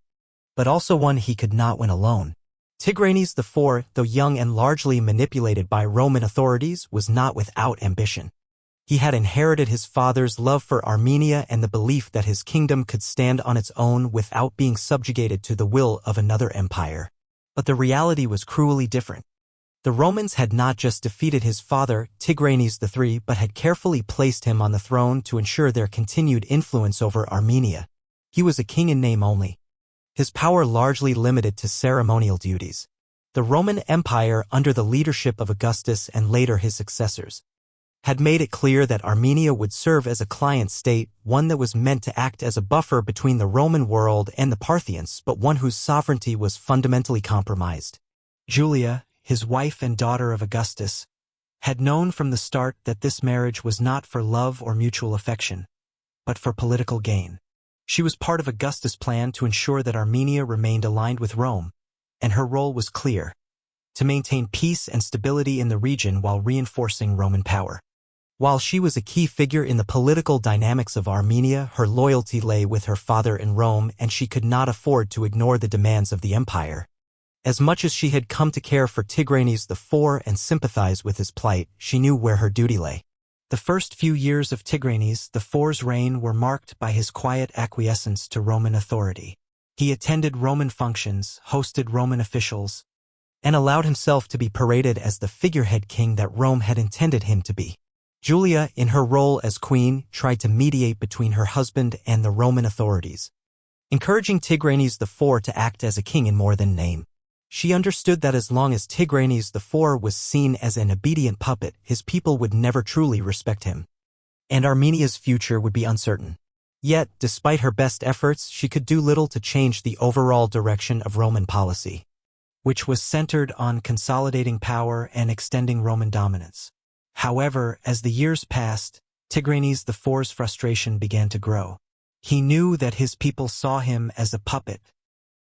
but also one he could not win alone. Tigranes IV, though young and largely manipulated by Roman authorities, was not without ambition. He had inherited his father's love for Armenia and the belief that his kingdom could stand on its own without being subjugated to the will of another empire. But the reality was cruelly different. The Romans had not just defeated his father, Tigranes III, but had carefully placed him on the throne to ensure their continued influence over Armenia. He was a king in name only, his power largely limited to ceremonial duties. The Roman Empire, under the leadership of Augustus and later his successors, had made it clear that Armenia would serve as a client state, one that was meant to act as a buffer between the Roman world and the Parthians, but one whose sovereignty was fundamentally compromised. Julia, his wife and daughter of Augustus, had known from the start that this marriage was not for love or mutual affection, but for political gain. She was part of Augustus' plan to ensure that Armenia remained aligned with Rome, and her role was clear: to maintain peace and stability in the region while reinforcing Roman power. While she was a key figure in the political dynamics of Armenia, her loyalty lay with her father in Rome, and she could not afford to ignore the demands of the empire. As much as she had come to care for Tigranes IV and sympathize with his plight, she knew where her duty lay. The first few years of Tigranes IV's reign were marked by his quiet acquiescence to Roman authority. He attended Roman functions, hosted Roman officials, and allowed himself to be paraded as the figurehead king that Rome had intended him to be. Julia, in her role as queen, tried to mediate between her husband and the Roman authorities, encouraging Tigranes IV to act as a king in more than name. She understood that as long as Tigranes IV was seen as an obedient puppet, his people would never truly respect him, and Armenia's future would be uncertain. Yet, despite her best efforts, she could do little to change the overall direction of Roman policy, which was centered on consolidating power and extending Roman dominance. However, as the years passed, Tigranes IV's frustration began to grow. He knew that his people saw him as a puppet,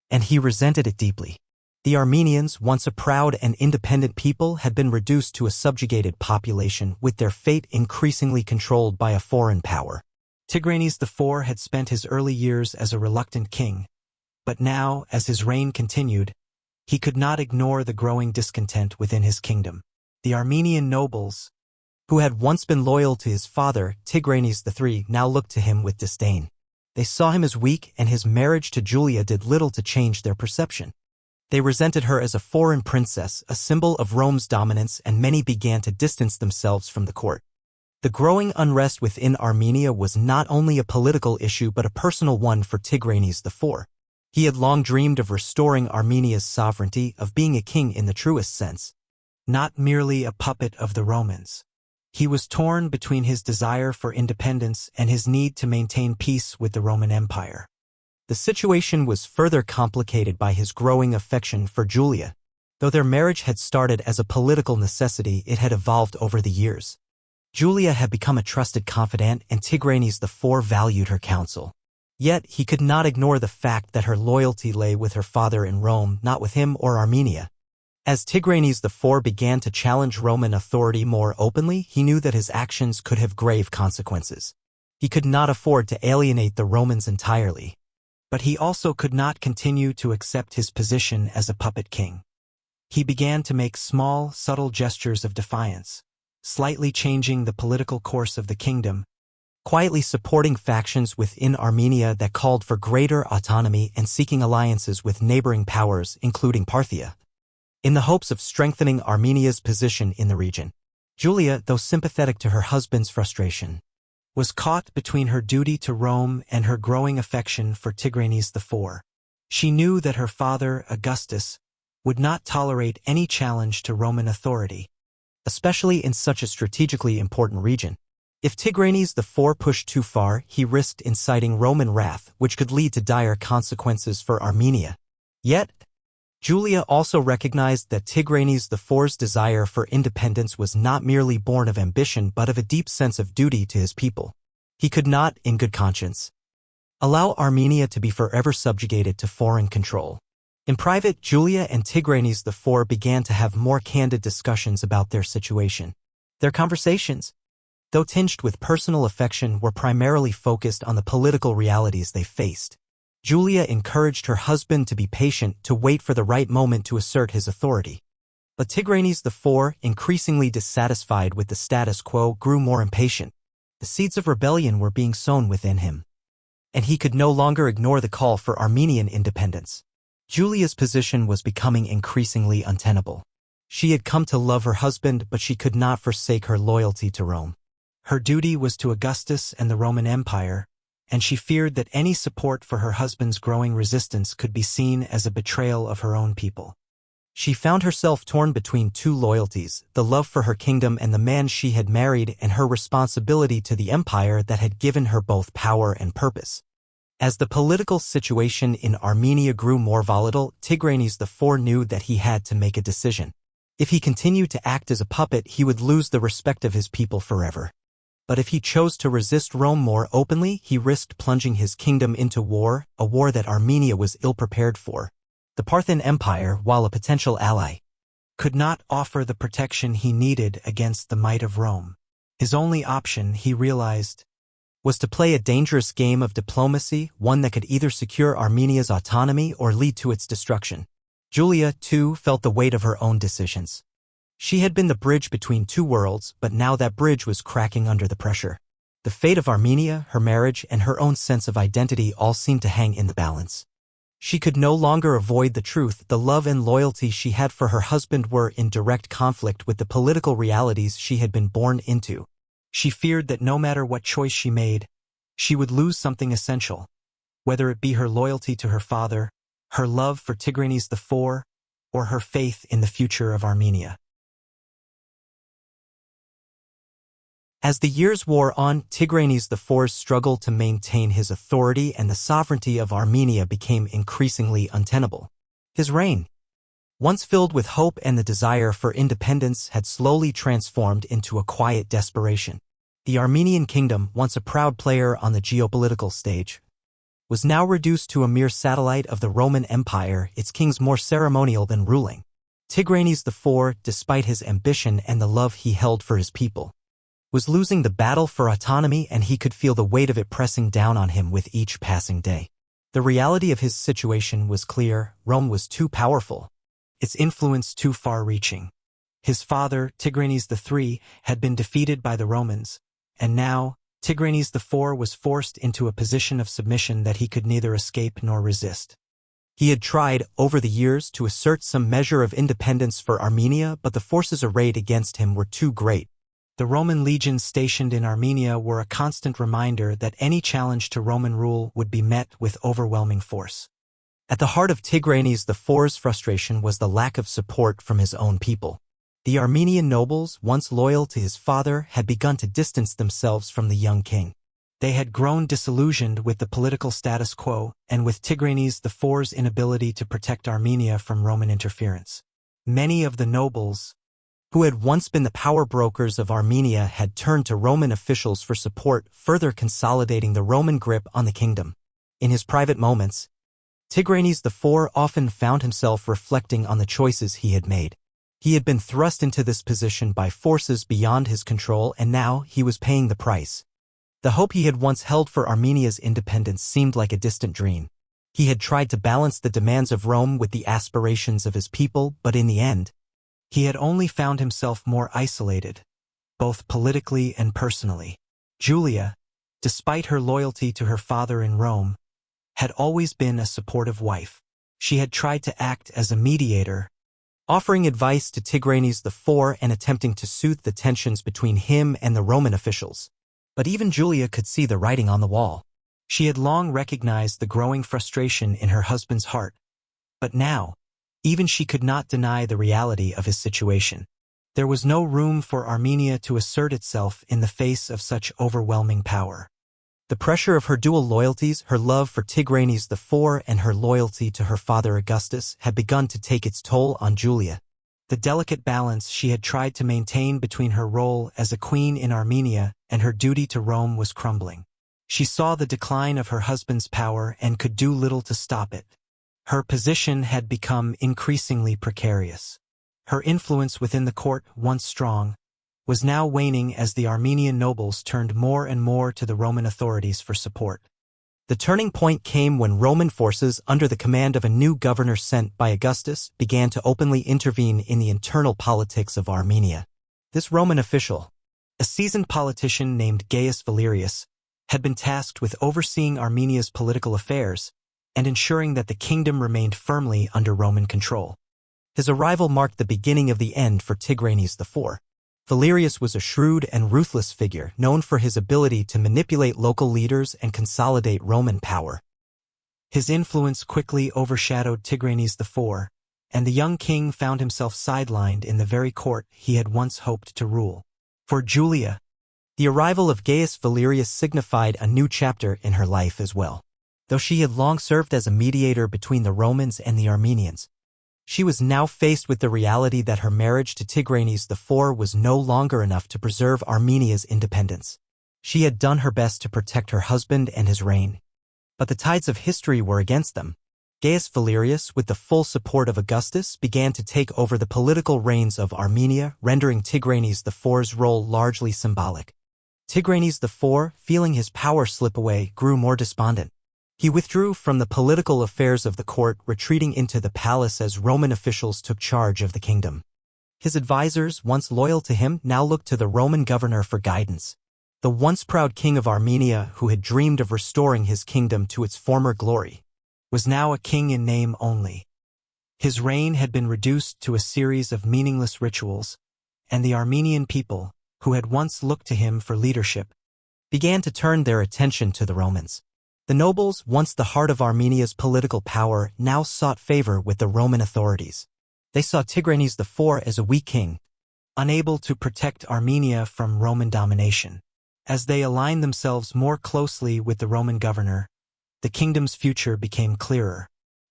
and he resented it deeply. The Armenians, once a proud and independent people, had been reduced to a subjugated population, with their fate increasingly controlled by a foreign power. Tigranes IV had spent his early years as a reluctant king, but now, as his reign continued, he could not ignore the growing discontent within his kingdom. The Armenian nobles, who had once been loyal to his father, Tigranes III, now looked to him with disdain. They saw him as weak, and his marriage to Julia did little to change their perception. They resented her as a foreign princess, a symbol of Rome's dominance, and many began to distance themselves from the court. The growing unrest within Armenia was not only a political issue but a personal one for Tigranes IV. He had long dreamed of restoring Armenia's sovereignty, of being a king in the truest sense, not merely a puppet of the Romans. He was torn between his desire for independence and his need to maintain peace with the Roman Empire. The situation was further complicated by his growing affection for Julia. Though their marriage had started as a political necessity, it had evolved over the years. Julia had become a trusted confidant, and Tigranes IV valued her counsel. Yet he could not ignore the fact that her loyalty lay with her father in Rome, not with him or Armenia. As Tigranes IV began to challenge Roman authority more openly, he knew that his actions could have grave consequences. He could not afford to alienate the Romans entirely. But he also could not continue to accept his position as a puppet king. He began to make small, subtle gestures of defiance, slightly changing the political course of the kingdom, quietly supporting factions within Armenia that called for greater autonomy and seeking alliances with neighboring powers, including Parthia, in the hopes of strengthening Armenia's position in the region. Julia, though sympathetic to her husband's frustration, was caught between her duty to Rome and her growing affection for Tigranes IV. She knew that her father, Augustus, would not tolerate any challenge to Roman authority, especially in such a strategically important region. If Tigranes IV pushed too far, he risked inciting Roman wrath, which could lead to dire consequences for Armenia. Yet, Julia also recognized that Tigranes IV's desire for independence was not merely born of ambition but of a deep sense of duty to his people. He could not, in good conscience, allow Armenia to be forever subjugated to foreign control. In private, Julia and Tigranes IV began to have more candid discussions about their situation. Their conversations, though tinged with personal affection, were primarily focused on the political realities they faced. Julia encouraged her husband to be patient, to wait for the right moment to assert his authority. But Tigranes IV, increasingly dissatisfied with the status quo, grew more impatient. The seeds of rebellion were being sown within him, and he could no longer ignore the call for Armenian independence. Julia's position was becoming increasingly untenable. She had come to love her husband, but she could not forsake her loyalty to Rome. Her duty was to Augustus and the Roman Empire, and she feared that any support for her husband's growing resistance could be seen as a betrayal of her own people. She found herself torn between two loyalties, the love for her kingdom and the man she had married, and her responsibility to the empire that had given her both power and purpose. As the political situation in Armenia grew more volatile, Tigranes IV knew that he had to make a decision. If he continued to act as a puppet, he would lose the respect of his people forever. But if he chose to resist Rome more openly, he risked plunging his kingdom into war, a war that Armenia was ill-prepared for. The Parthian Empire, while a potential ally, could not offer the protection he needed against the might of Rome. His only option, he realized, was to play a dangerous game of diplomacy, one that could either secure Armenia's autonomy or lead to its destruction. Julia, too, felt the weight of her own decisions. She had been the bridge between two worlds, but now that bridge was cracking under the pressure. The fate of Armenia, her marriage, and her own sense of identity all seemed to hang in the balance. She could no longer avoid the truth. The love and loyalty she had for her husband were in direct conflict with the political realities she had been born into. She feared that no matter what choice she made, she would lose something essential, whether it be her loyalty to her father, her love for Tigranes IV, or her faith in the future of Armenia. As the years wore on, Tigranes IV's struggle to maintain his authority and the sovereignty of Armenia became increasingly untenable. His reign, once filled with hope and the desire for independence, had slowly transformed into a quiet desperation. The Armenian kingdom, once a proud player on the geopolitical stage, was now reduced to a mere satellite of the Roman Empire, its kings more ceremonial than ruling. Tigranes IV, despite his ambition and the love he held for his people, was losing the battle for autonomy, and he could feel the weight of it pressing down on him with each passing day. The reality of his situation was clear. Rome was too powerful, its influence too far-reaching. His father, Tigranes III, had been defeated by the Romans, and now Tigranes IV was forced into a position of submission that he could neither escape nor resist. He had tried, over the years, to assert some measure of independence for Armenia, but the forces arrayed against him were too great. The Roman legions stationed in Armenia were a constant reminder that any challenge to Roman rule would be met with overwhelming force. At the heart of Tigranes IV's frustration was the lack of support from his own people. The Armenian nobles, once loyal to his father, had begun to distance themselves from the young king. They had grown disillusioned with the political status quo and with Tigranes IV's inability to protect Armenia from Roman interference. Many of the nobles, who had once been the power brokers of Armenia, had turned to Roman officials for support, further consolidating the Roman grip on the kingdom. In his private moments, Tigranes IV often found himself reflecting on the choices he had made. He had been thrust into this position by forces beyond his control, and now he was paying the price. The hope he had once held for Armenia's independence seemed like a distant dream. He had tried to balance the demands of Rome with the aspirations of his people, but in the end, he had only found himself more isolated, both politically and personally. Julia, despite her loyalty to her father in Rome, had always been a supportive wife. She had tried to act as a mediator, offering advice to Tigranes IV and attempting to soothe the tensions between him and the Roman officials. But even Julia could see the writing on the wall. She had long recognized the growing frustration in her husband's heart. But now, even she could not deny the reality of his situation. There was no room for Armenia to assert itself in the face of such overwhelming power. The pressure of her dual loyalties, her love for Tigranes IV and her loyalty to her father Augustus, had begun to take its toll on Julia. The delicate balance she had tried to maintain between her role as a queen in Armenia and her duty to Rome was crumbling. She saw the decline of her husband's power and could do little to stop it. Her position had become increasingly precarious. Her influence within the court, once strong, was now waning as the Armenian nobles turned more and more to the Roman authorities for support. The turning point came when Roman forces, under the command of a new governor sent by Augustus, began to openly intervene in the internal politics of Armenia. This Roman official, a seasoned politician named Gaius Valerius, had been tasked with overseeing Armenia's political affairs and ensuring that the kingdom remained firmly under Roman control. His arrival marked the beginning of the end for Tigranes IV. Valerius was a shrewd and ruthless figure, known for his ability to manipulate local leaders and consolidate Roman power. His influence quickly overshadowed Tigranes IV, and the young king found himself sidelined in the very court he had once hoped to rule. For Julia, the arrival of Gaius Valerius signified a new chapter in her life as well. Though she had long served as a mediator between the Romans and the Armenians, she was now faced with the reality that her marriage to Tigranes IV was no longer enough to preserve Armenia's independence. She had done her best to protect her husband and his reign, but the tides of history were against them. Gaius Valerius, with the full support of Augustus, began to take over the political reins of Armenia, rendering Tigranes IV's role largely symbolic. Tigranes IV, feeling his power slip away, grew more despondent. He withdrew from the political affairs of the court, retreating into the palace as Roman officials took charge of the kingdom. His advisors, once loyal to him, now looked to the Roman governor for guidance. The once proud king of Armenia, who had dreamed of restoring his kingdom to its former glory, was now a king in name only. His reign had been reduced to a series of meaningless rituals, and the Armenian people, who had once looked to him for leadership, began to turn their attention to the Romans. The nobles, once the heart of Armenia's political power, now sought favor with the Roman authorities. They saw Tigranes IV as a weak king, unable to protect Armenia from Roman domination. As they aligned themselves more closely with the Roman governor, the kingdom's future became clearer.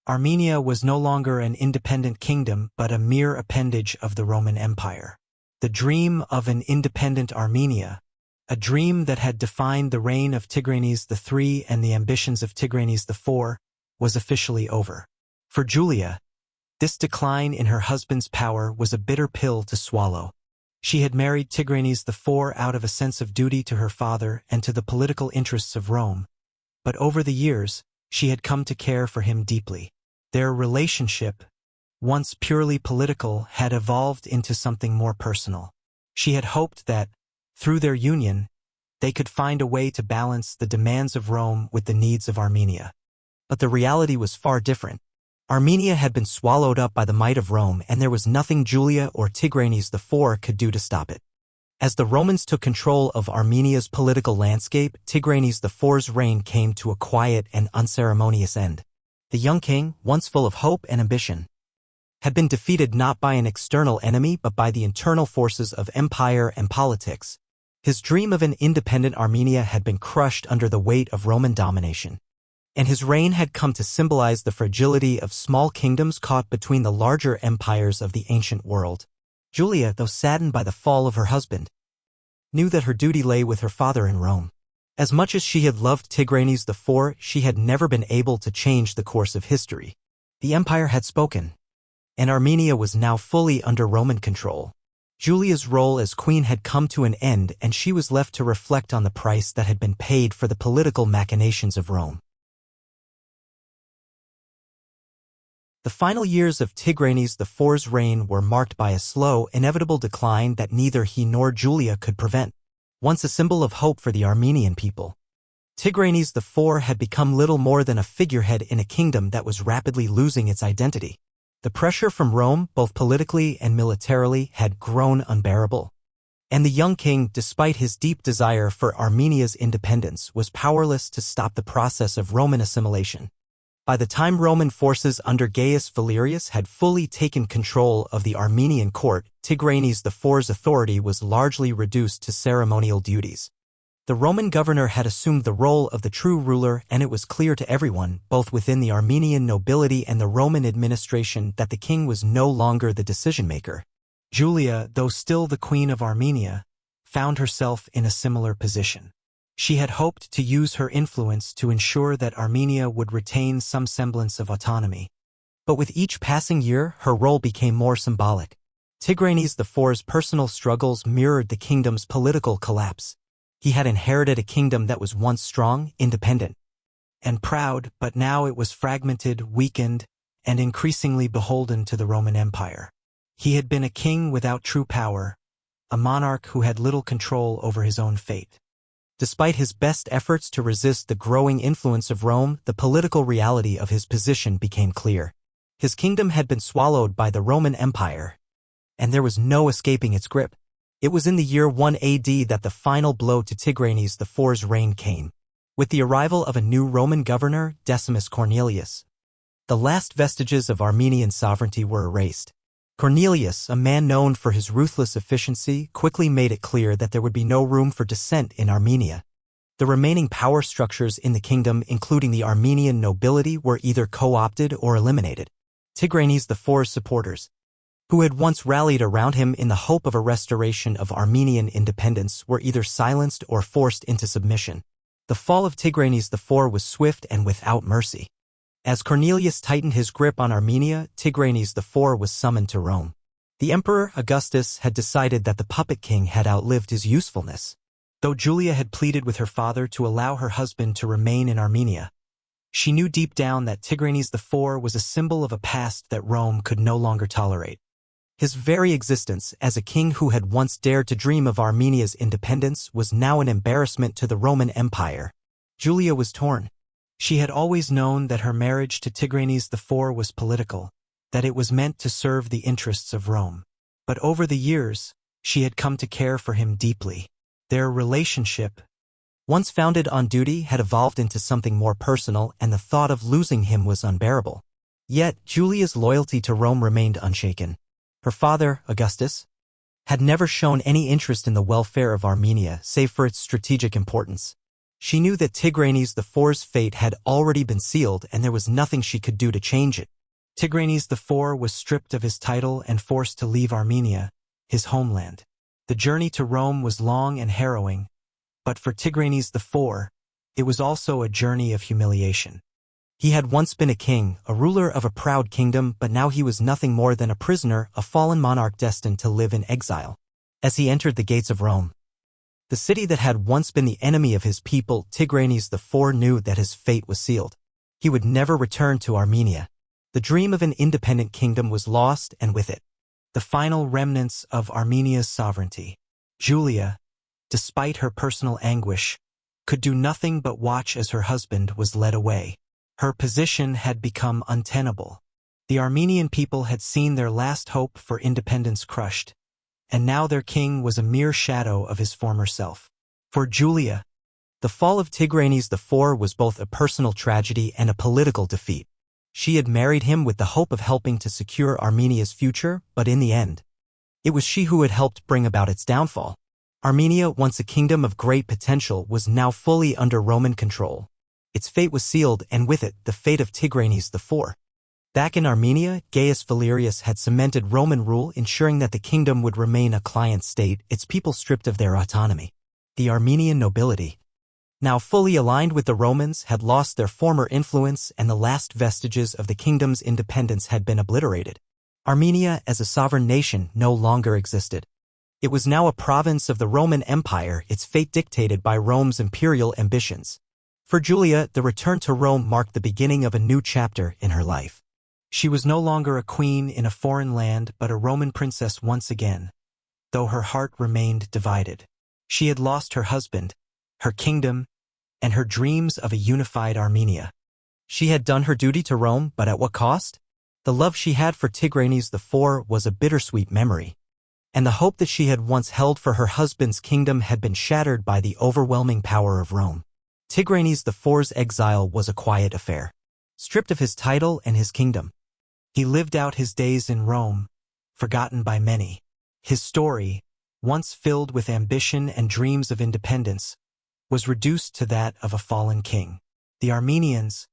Armenia was no longer an independent kingdom but a mere appendage of the Roman Empire. The dream of an independent Armenia, a dream that had defined the reign of Tigranes III and the ambitions of Tigranes IV, was officially over. For Julia, this decline in her husband's power was a bitter pill to swallow. She had married Tigranes IV out of a sense of duty to her father and to the political interests of Rome, but over the years, she had come to care for him deeply. Their relationship, once purely political, had evolved into something more personal. She had hoped that, through their union, they could find a way to balance the demands of Rome with the needs of Armenia. But the reality was far different. Armenia had been swallowed up by the might of Rome, and there was nothing Julia or Tigranes IV could do to stop it. As the Romans took control of Armenia's political landscape, Tigranes IV's reign came to a quiet and unceremonious end. The young king, once full of hope and ambition, had been defeated not by an external enemy but by the internal forces of empire and politics. His dream of an independent Armenia had been crushed under the weight of Roman domination, and his reign had come to symbolize the fragility of small kingdoms caught between the larger empires of the ancient world. Julia, though saddened by the fall of her husband, knew that her duty lay with her father in Rome. As much as she had loved Tigranes IV, she had never been able to change the course of history. The empire had spoken, and Armenia was now fully under Roman control. Julia's role as queen had come to an end, and she was left to reflect on the price that had been paid for the political machinations of Rome. The final years of Tigranes IV's reign were marked by a slow, inevitable decline that neither he nor Julia could prevent. Once a symbol of hope for the Armenian people, Tigranes IV had become little more than a figurehead in a kingdom that was rapidly losing its identity. The pressure from Rome, both politically and militarily, had grown unbearable. And the young king, despite his deep desire for Armenia's independence, was powerless to stop the process of Roman assimilation. By the time Roman forces under Gaius Valerius had fully taken control of the Armenian court, Tigranes IV's authority was largely reduced to ceremonial duties. The Roman governor had assumed the role of the true ruler, and it was clear to everyone, both within the Armenian nobility and the Roman administration, that the king was no longer the decision-maker. Julia, though still the queen of Armenia, found herself in a similar position. She had hoped to use her influence to ensure that Armenia would retain some semblance of autonomy. But with each passing year, her role became more symbolic. Tigranes IV's personal struggles mirrored the kingdom's political collapse. He had inherited a kingdom that was once strong, independent, and proud, but now it was fragmented, weakened, and increasingly beholden to the Roman Empire. He had been a king without true power, a monarch who had little control over his own fate. Despite his best efforts to resist the growing influence of Rome, the political reality of his position became clear. His kingdom had been swallowed by the Roman Empire, and there was no escaping its grip. It was in the year 1 AD that the final blow to Tigranes IV's reign came. With the arrival of a new Roman governor, Decimus Cornelius, the last vestiges of Armenian sovereignty were erased. Cornelius, a man known for his ruthless efficiency, quickly made it clear that there would be no room for dissent in Armenia. The remaining power structures in the kingdom, including the Armenian nobility, were either co-opted or eliminated. Tigranes IV's supporters, who had once rallied around him in the hope of a restoration of Armenian independence, were either silenced or forced into submission. The fall of Tigranes IV was swift and without mercy. As Cornelius tightened his grip on Armenia, Tigranes IV was summoned to Rome. The emperor, Augustus, had decided that the puppet king had outlived his usefulness. Though Julia had pleaded with her father to allow her husband to remain in Armenia, she knew deep down that Tigranes IV was a symbol of a past that Rome could no longer tolerate. His very existence as a king who had once dared to dream of Armenia's independence was now an embarrassment to the Roman Empire. Julia was torn. She had always known that her marriage to Tigranes IV was political, that it was meant to serve the interests of Rome. But over the years, she had come to care for him deeply. Their relationship, once founded on duty, had evolved into something more personal, and the thought of losing him was unbearable. Yet, Julia's loyalty to Rome remained unshaken. Her father, Augustus, had never shown any interest in the welfare of Armenia, save for its strategic importance. She knew that Tigranes IV's fate had already been sealed, and there was nothing she could do to change it. Tigranes IV was stripped of his title and forced to leave Armenia, his homeland. The journey to Rome was long and harrowing, but for Tigranes IV, it was also a journey of humiliation. He had once been a king, a ruler of a proud kingdom, but now he was nothing more than a prisoner, a fallen monarch destined to live in exile. As he entered the gates of Rome, the city that had once been the enemy of his people, Tigranes IV knew that his fate was sealed. He would never return to Armenia. The dream of an independent kingdom was lost, and with it, the final remnants of Armenia's sovereignty. Julia, despite her personal anguish, could do nothing but watch as her husband was led away. Her position had become untenable. The Armenian people had seen their last hope for independence crushed, and now their king was a mere shadow of his former self. For Julia, the fall of Tigranes IV was both a personal tragedy and a political defeat. She had married him with the hope of helping to secure Armenia's future, but in the end, it was she who had helped bring about its downfall. Armenia, once a kingdom of great potential, was now fully under Roman control. Its fate was sealed, and with it, the fate of Tigranes IV. Back in Armenia, Gaius Valerius had cemented Roman rule, ensuring that the kingdom would remain a client state, its people stripped of their autonomy. The Armenian nobility, now fully aligned with the Romans, had lost their former influence, and the last vestiges of the kingdom's independence had been obliterated. Armenia, as a sovereign nation, no longer existed. It was now a province of the Roman Empire, its fate dictated by Rome's imperial ambitions. For Julia, the return to Rome marked the beginning of a new chapter in her life. She was no longer a queen in a foreign land, but a Roman princess once again, though her heart remained divided. She had lost her husband, her kingdom, and her dreams of a unified Armenia. She had done her duty to Rome, but at what cost? The love she had for Tigranes IV was a bittersweet memory, and the hope that she had once held for her husband's kingdom had been shattered by the overwhelming power of Rome. Tigranes IV's exile was a quiet affair. Stripped of his title and his kingdom, he lived out his days in Rome, forgotten by many. His story, once filled with ambition and dreams of independence, was reduced to that of a fallen king. The Armenians,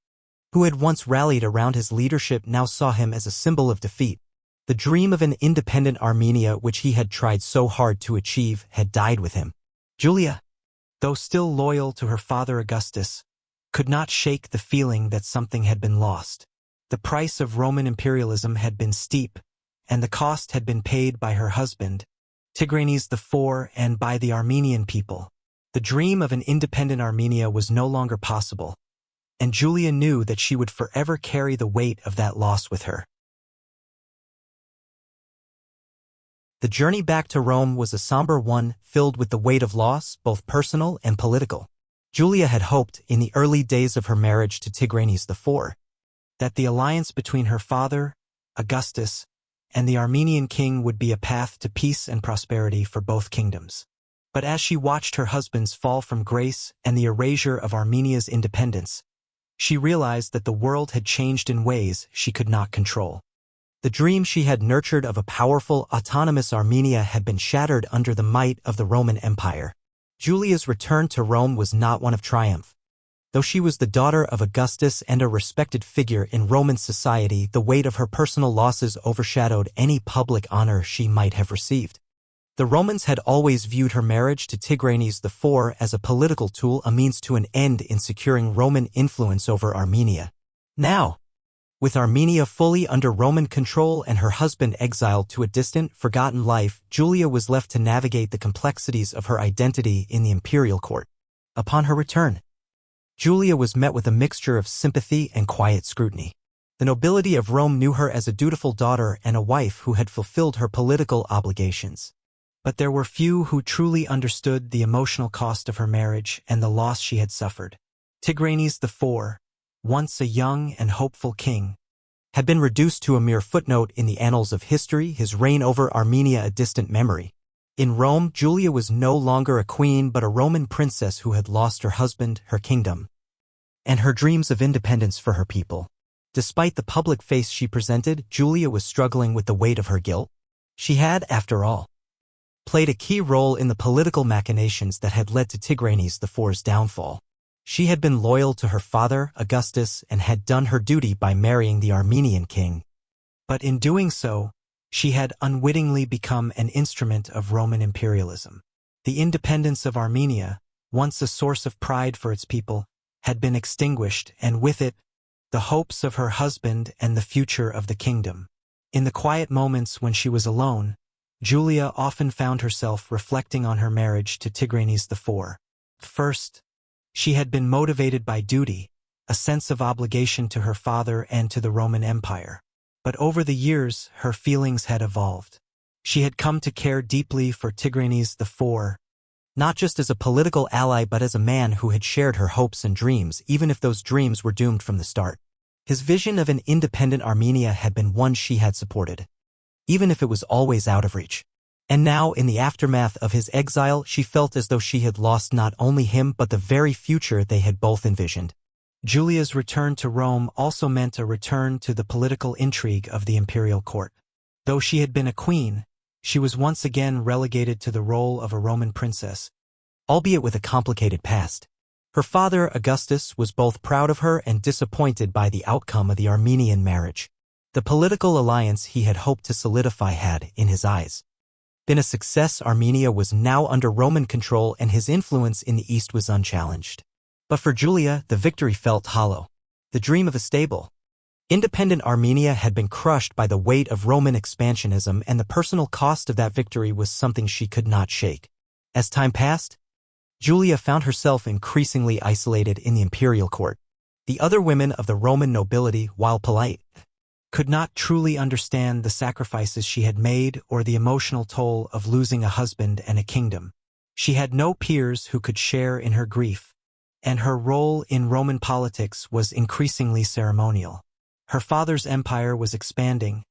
who had once rallied around his leadership, now saw him as a symbol of defeat. The dream of an independent Armenia, which he had tried so hard to achieve, had died with him. Julia, though still loyal to her father Augustus, could not shake the feeling that something had been lost. The price of Roman imperialism had been steep, and the cost had been paid by her husband, Tigranes IV, and by the Armenian people. The dream of an independent Armenia was no longer possible, and Julia knew that she would forever carry the weight of that loss with her. The journey back to Rome was a somber one, filled with the weight of loss, both personal and political. Julia had hoped, in the early days of her marriage to Tigranes IV, that the alliance between her father, Augustus, and the Armenian king would be a path to peace and prosperity for both kingdoms. But as she watched her husband's fall from grace and the erasure of Armenia's independence, she realized that the world had changed in ways she could not control. The dream she had nurtured of a powerful, autonomous Armenia had been shattered under the might of the Roman Empire. Julia's return to Rome was not one of triumph. Though she was the daughter of Augustus and a respected figure in Roman society, the weight of her personal losses overshadowed any public honor she might have received. The Romans had always viewed her marriage to Tigranes IV as a political tool, a means to an end in securing Roman influence over Armenia. Now, with Armenia fully under Roman control and her husband exiled to a distant, forgotten life, Julia was left to navigate the complexities of her identity in the imperial court. Upon her return, Julia was met with a mixture of sympathy and quiet scrutiny. The nobility of Rome knew her as a dutiful daughter and a wife who had fulfilled her political obligations. But there were few who truly understood the emotional cost of her marriage and the loss she had suffered. Tigranes IV, once a young and hopeful king, had been reduced to a mere footnote in the annals of history, his reign over Armenia a distant memory. In Rome, Julia was no longer a queen but a Roman princess who had lost her husband, her kingdom, and her dreams of independence for her people. Despite the public face she presented, Julia was struggling with the weight of her guilt. She had, after all, played a key role in the political machinations that had led to Tigranes IV's downfall. She had been loyal to her father, Augustus, and had done her duty by marrying the Armenian king. But in doing so, she had unwittingly become an instrument of Roman imperialism. The independence of Armenia, once a source of pride for its people, had been extinguished, and with it, the hopes of her husband and the future of the kingdom. In the quiet moments when she was alone, Julia often found herself reflecting on her marriage to Tigranes IV. First, she had been motivated by duty, a sense of obligation to her father and to the Roman Empire. But over the years, her feelings had evolved. She had come to care deeply for Tigranes IV, not just as a political ally but as a man who had shared her hopes and dreams, even if those dreams were doomed from the start. His vision of an independent Armenia had been one she had supported, even if it was always out of reach. And now, in the aftermath of his exile, she felt as though she had lost not only him but the very future they had both envisioned. Julia's return to Rome also meant a return to the political intrigue of the imperial court. Though she had been a queen, she was once again relegated to the role of a Roman princess, albeit with a complicated past. Her father, Augustus, was both proud of her and disappointed by the outcome of the Armenian marriage. The political alliance he had hoped to solidify had, in his eyes, been a success. Armenia was now under Roman control and his influence in the east was unchallenged. But for Julia, the victory felt hollow. The dream of a stable, independent Armenia had been crushed by the weight of Roman expansionism, and the personal cost of that victory was something she could not shake. As time passed, Julia found herself increasingly isolated in the imperial court. The other women of the Roman nobility, while polite, could not truly understand the sacrifices she had made or the emotional toll of losing a husband and a kingdom. She had no peers who could share in her grief, and her role in Roman politics was increasingly ceremonial. Her father's empire was expanding,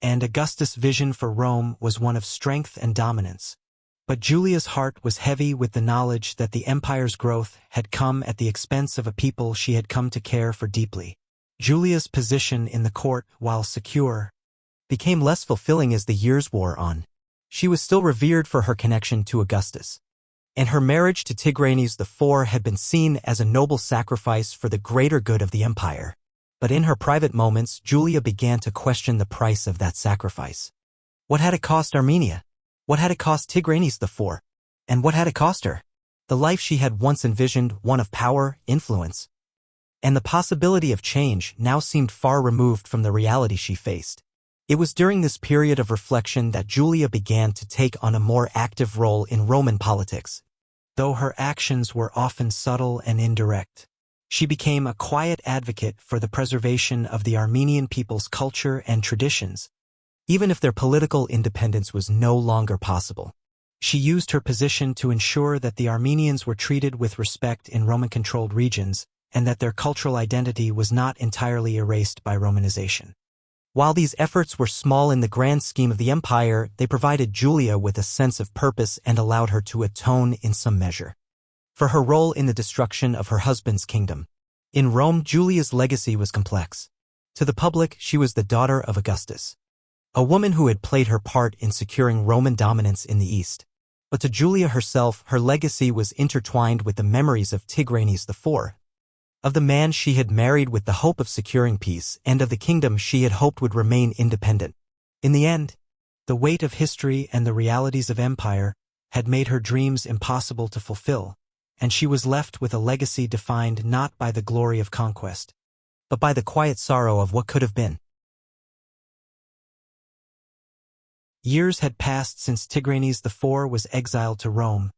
and Augustus' vision for Rome was one of strength and dominance. But Julia's heart was heavy with the knowledge that the empire's growth had come at the expense of a people she had come to care for deeply. Julia's position in the court, while secure, became less fulfilling as the years wore on. She was still revered for her connection to Augustus, and her marriage to Tigranes IV had been seen as a noble sacrifice for the greater good of the empire. But in her private moments, Julia began to question the price of that sacrifice. What had it cost Armenia? What had it cost Tigranes IV? And what had it cost her? The life she had once envisioned, one of power, influence, and the possibility of change, now seemed far removed from the reality she faced. It was during this period of reflection that Julia began to take on a more active role in Roman politics. Though her actions were often subtle and indirect, she became a quiet advocate for the preservation of the Armenian people's culture and traditions, even if their political independence was no longer possible. She used her position to ensure that the Armenians were treated with respect in Roman-controlled regions, and that their cultural identity was not entirely erased by Romanization. While these efforts were small in the grand scheme of the empire, they provided Julia with a sense of purpose and allowed her to atone in some measure for her role in the destruction of her husband's kingdom. In Rome, Julia's legacy was complex. To the public, she was the daughter of Augustus, a woman who had played her part in securing Roman dominance in the east. But to Julia herself, her legacy was intertwined with the memories of Tigranes IV, of the man she had married with the hope of securing peace, and of the kingdom she had hoped would remain independent. In the end, the weight of history and the realities of empire had made her dreams impossible to fulfill, and she was left with a legacy defined not by the glory of conquest, but by the quiet sorrow of what could have been. Years had passed since Tigranes IV was exiled to Rome,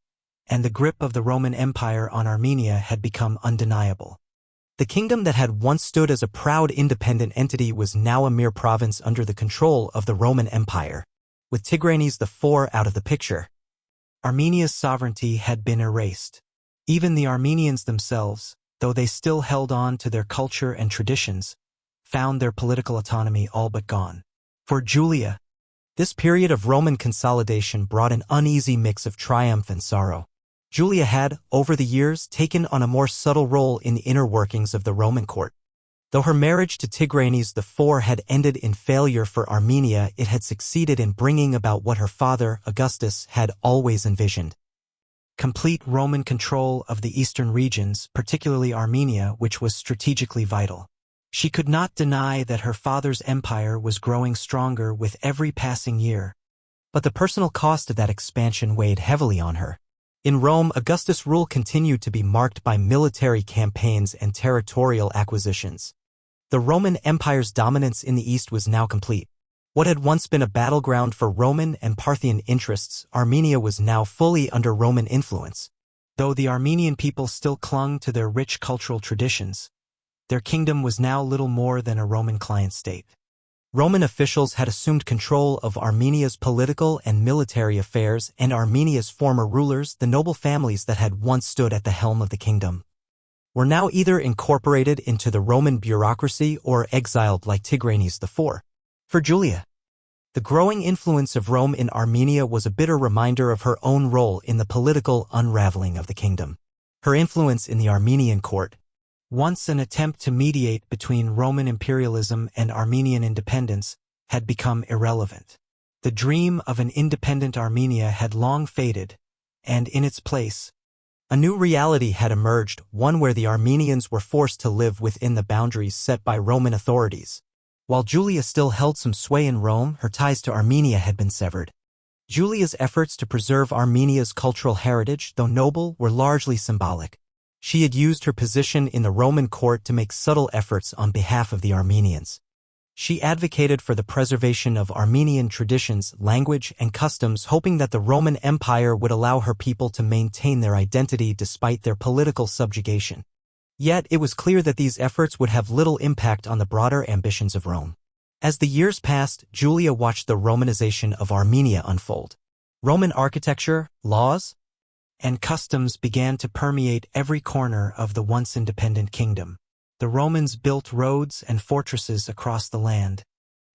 and the grip of the Roman Empire on Armenia had become undeniable. The kingdom that had once stood as a proud independent entity was now a mere province under the control of the Roman Empire. With Tigranes IV out of the picture, Armenia's sovereignty had been erased. Even the Armenians themselves, though they still held on to their culture and traditions, found their political autonomy all but gone. For Julia, this period of Roman consolidation brought an uneasy mix of triumph and sorrow. Julia had, over the years, taken on a more subtle role in the inner workings of the Roman court. Though her marriage to Tigranes IV had ended in failure for Armenia, it had succeeded in bringing about what her father, Augustus, had always envisioned: complete Roman control of the eastern regions, particularly Armenia, which was strategically vital. She could not deny that her father's empire was growing stronger with every passing year, but the personal cost of that expansion weighed heavily on her. In Rome, Augustus' rule continued to be marked by military campaigns and territorial acquisitions. The Roman Empire's dominance in the east was now complete. What had once been a battleground for Roman and Parthian interests, Armenia was now fully under Roman influence. Though the Armenian people still clung to their rich cultural traditions, their kingdom was now little more than a Roman client state. Roman officials had assumed control of Armenia's political and military affairs, and Armenia's former rulers, the noble families that had once stood at the helm of the kingdom, were now either incorporated into the Roman bureaucracy or exiled like Tigranes IV. For Julia, the growing influence of Rome in Armenia was a bitter reminder of her own role in the political unraveling of the kingdom. Her influence in the Armenian court, once an attempt to mediate between Roman imperialism and Armenian independence, had become irrelevant. The dream of an independent Armenia had long faded, and in its place, a new reality had emerged, one where the Armenians were forced to live within the boundaries set by Roman authorities. While Julia still held some sway in Rome, her ties to Armenia had been severed. Julia's efforts to preserve Armenia's cultural heritage, though noble, were largely symbolic. She had used her position in the Roman court to make subtle efforts on behalf of the Armenians. She advocated for the preservation of Armenian traditions, language, and customs, hoping that the Roman Empire would allow her people to maintain their identity despite their political subjugation. Yet it was clear that these efforts would have little impact on the broader ambitions of Rome. As the years passed, Julia watched the Romanization of Armenia unfold. Roman architecture, laws, and customs began to permeate every corner of the once independent kingdom. The Romans built roads and fortresses across the land,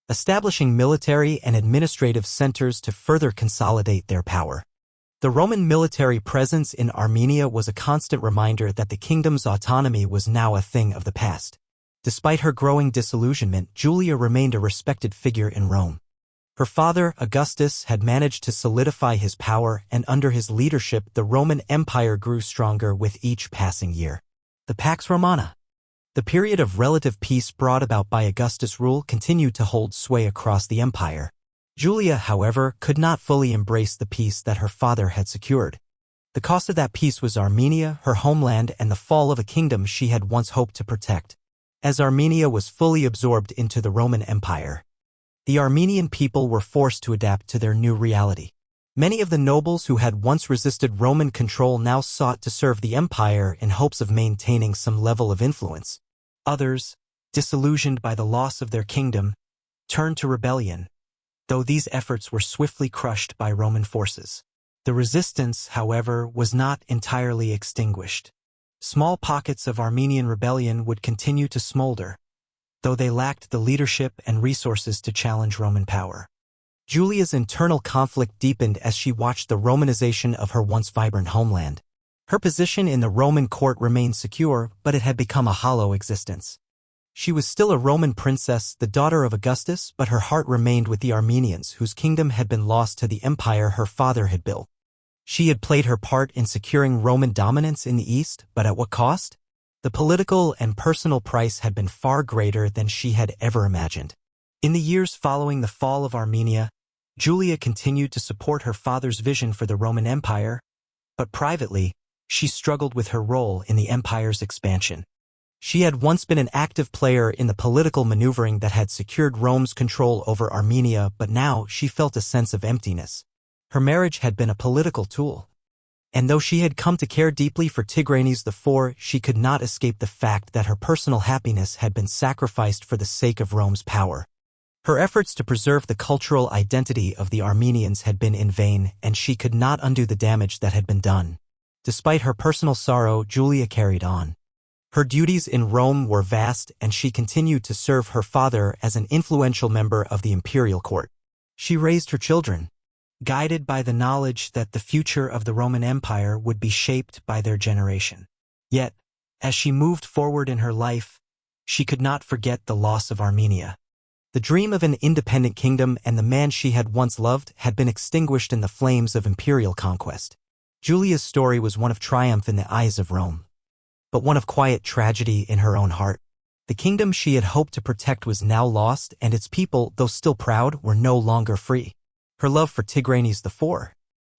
establishing military and administrative centers to further consolidate their power. The Roman military presence in Armenia was a constant reminder that the kingdom's autonomy was now a thing of the past. Despite her growing disillusionment, Julia remained a respected figure in Rome. Her father, Augustus, had managed to solidify his power, and under his leadership the Roman Empire grew stronger with each passing year. The Pax Romana, the period of relative peace brought about by Augustus' rule, continued to hold sway across the empire. Julia, however, could not fully embrace the peace that her father had secured. The cost of that peace was Armenia, her homeland, and the fall of a kingdom she had once hoped to protect. As Armenia was fully absorbed into the Roman Empire, the Armenian people were forced to adapt to their new reality. Many of the nobles who had once resisted Roman control now sought to serve the empire in hopes of maintaining some level of influence. Others, disillusioned by the loss of their kingdom, turned to rebellion, though these efforts were swiftly crushed by Roman forces. The resistance, however, was not entirely extinguished. Small pockets of Armenian rebellion would continue to smolder, though they lacked the leadership and resources to challenge Roman power. Julia's internal conflict deepened as she watched the Romanization of her once vibrant homeland. Her position in the Roman court remained secure, but it had become a hollow existence. She was still a Roman princess, the daughter of Augustus, but her heart remained with the Armenians, whose kingdom had been lost to the empire her father had built. She had played her part in securing Roman dominance in the East, but at what cost? The political and personal price had been far greater than she had ever imagined. In the years following the fall of Armenia, Julia continued to support her father's vision for the Roman Empire, but privately, she struggled with her role in the empire's expansion. She had once been an active player in the political maneuvering that had secured Rome's control over Armenia, but now she felt a sense of emptiness. Her marriage had been a political tool, and though she had come to care deeply for Tigranes IV, she could not escape the fact that her personal happiness had been sacrificed for the sake of Rome's power. Her efforts to preserve the cultural identity of the Armenians had been in vain, and she could not undo the damage that had been done. Despite her personal sorrow, Julia carried on. Her duties in Rome were vast, and she continued to serve her father as an influential member of the imperial court. She raised her children, guided by the knowledge that the future of the Roman Empire would be shaped by their generation. Yet, as she moved forward in her life, she could not forget the loss of Armenia. The dream of an independent kingdom and the man she had once loved had been extinguished in the flames of imperial conquest. Julia's story was one of triumph in the eyes of Rome, but one of quiet tragedy in her own heart. The kingdom she had hoped to protect was now lost, and its people, though still proud, were no longer free. Her love for Tigranes IV,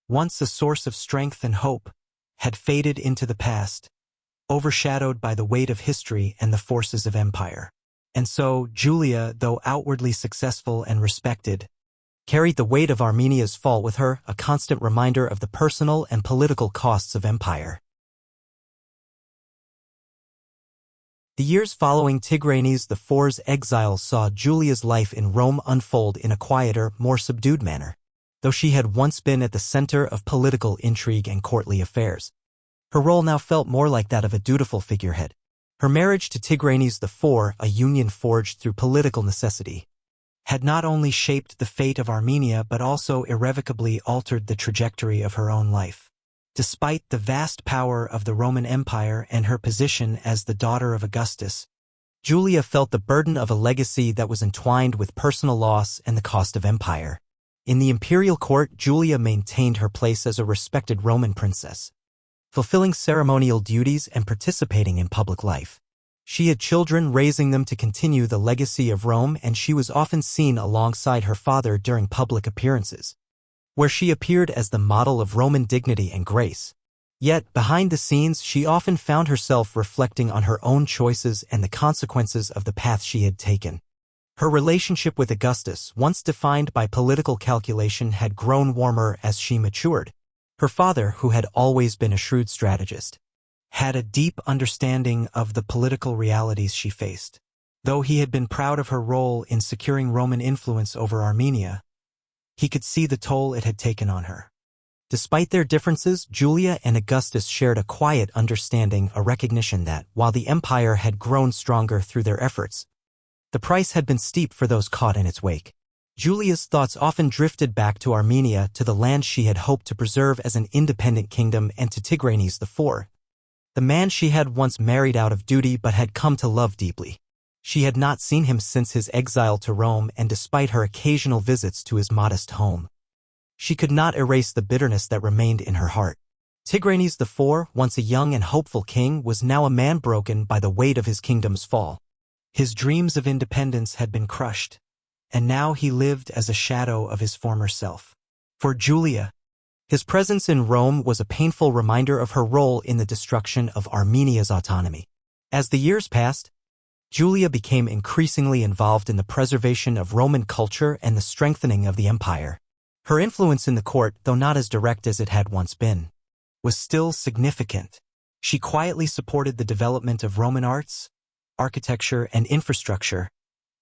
once a source of strength and hope, had faded into the past, overshadowed by the weight of history and the forces of empire. And so, Julia, though outwardly successful and respected, carried the weight of Armenia's fall with her, a constant reminder of the personal and political costs of empire. The years following Tigranes IV's exile saw Julia's life in Rome unfold in a quieter, more subdued manner. Though she had once been at the center of political intrigue and courtly affairs, her role now felt more like that of a dutiful figurehead. Her marriage to Tigranes IV, a union forged through political necessity, had not only shaped the fate of Armenia but also irrevocably altered the trajectory of her own life. Despite the vast power of the Roman Empire and her position as the daughter of Augustus, Julia felt the burden of a legacy that was entwined with personal loss and the cost of empire. In the imperial court, Julia maintained her place as a respected Roman princess, fulfilling ceremonial duties and participating in public life. She had children, raising them to continue the legacy of Rome, and she was often seen alongside her father during public appearances, where she appeared as the model of Roman dignity and grace. Yet, behind the scenes, she often found herself reflecting on her own choices and the consequences of the path she had taken. Her relationship with Augustus, once defined by political calculation, had grown warmer as she matured. Her father, who had always been a shrewd strategist, had a deep understanding of the political realities she faced. Though he had been proud of her role in securing Roman influence over Armenia, he could see the toll it had taken on her. Despite their differences, Julia and Augustus shared a quiet understanding, a recognition that, while the empire had grown stronger through their efforts, the price had been steep for those caught in its wake. Julia's thoughts often drifted back to Armenia, to the land she had hoped to preserve as an independent kingdom, and to Tigranes IV, the man she had once married out of duty but had come to love deeply. She had not seen him since his exile to Rome, and despite her occasional visits to his modest home, she could not erase the bitterness that remained in her heart. Tigranes IV, once a young and hopeful king, was now a man broken by the weight of his kingdom's fall. His dreams of independence had been crushed, and now he lived as a shadow of his former self. For Julia, his presence in Rome was a painful reminder of her role in the destruction of Armenia's autonomy. As the years passed, Julia became increasingly involved in the preservation of Roman culture and the strengthening of the empire. Her influence in the court, though not as direct as it had once been, was still significant. She quietly supported the development of Roman arts, architecture, and infrastructure,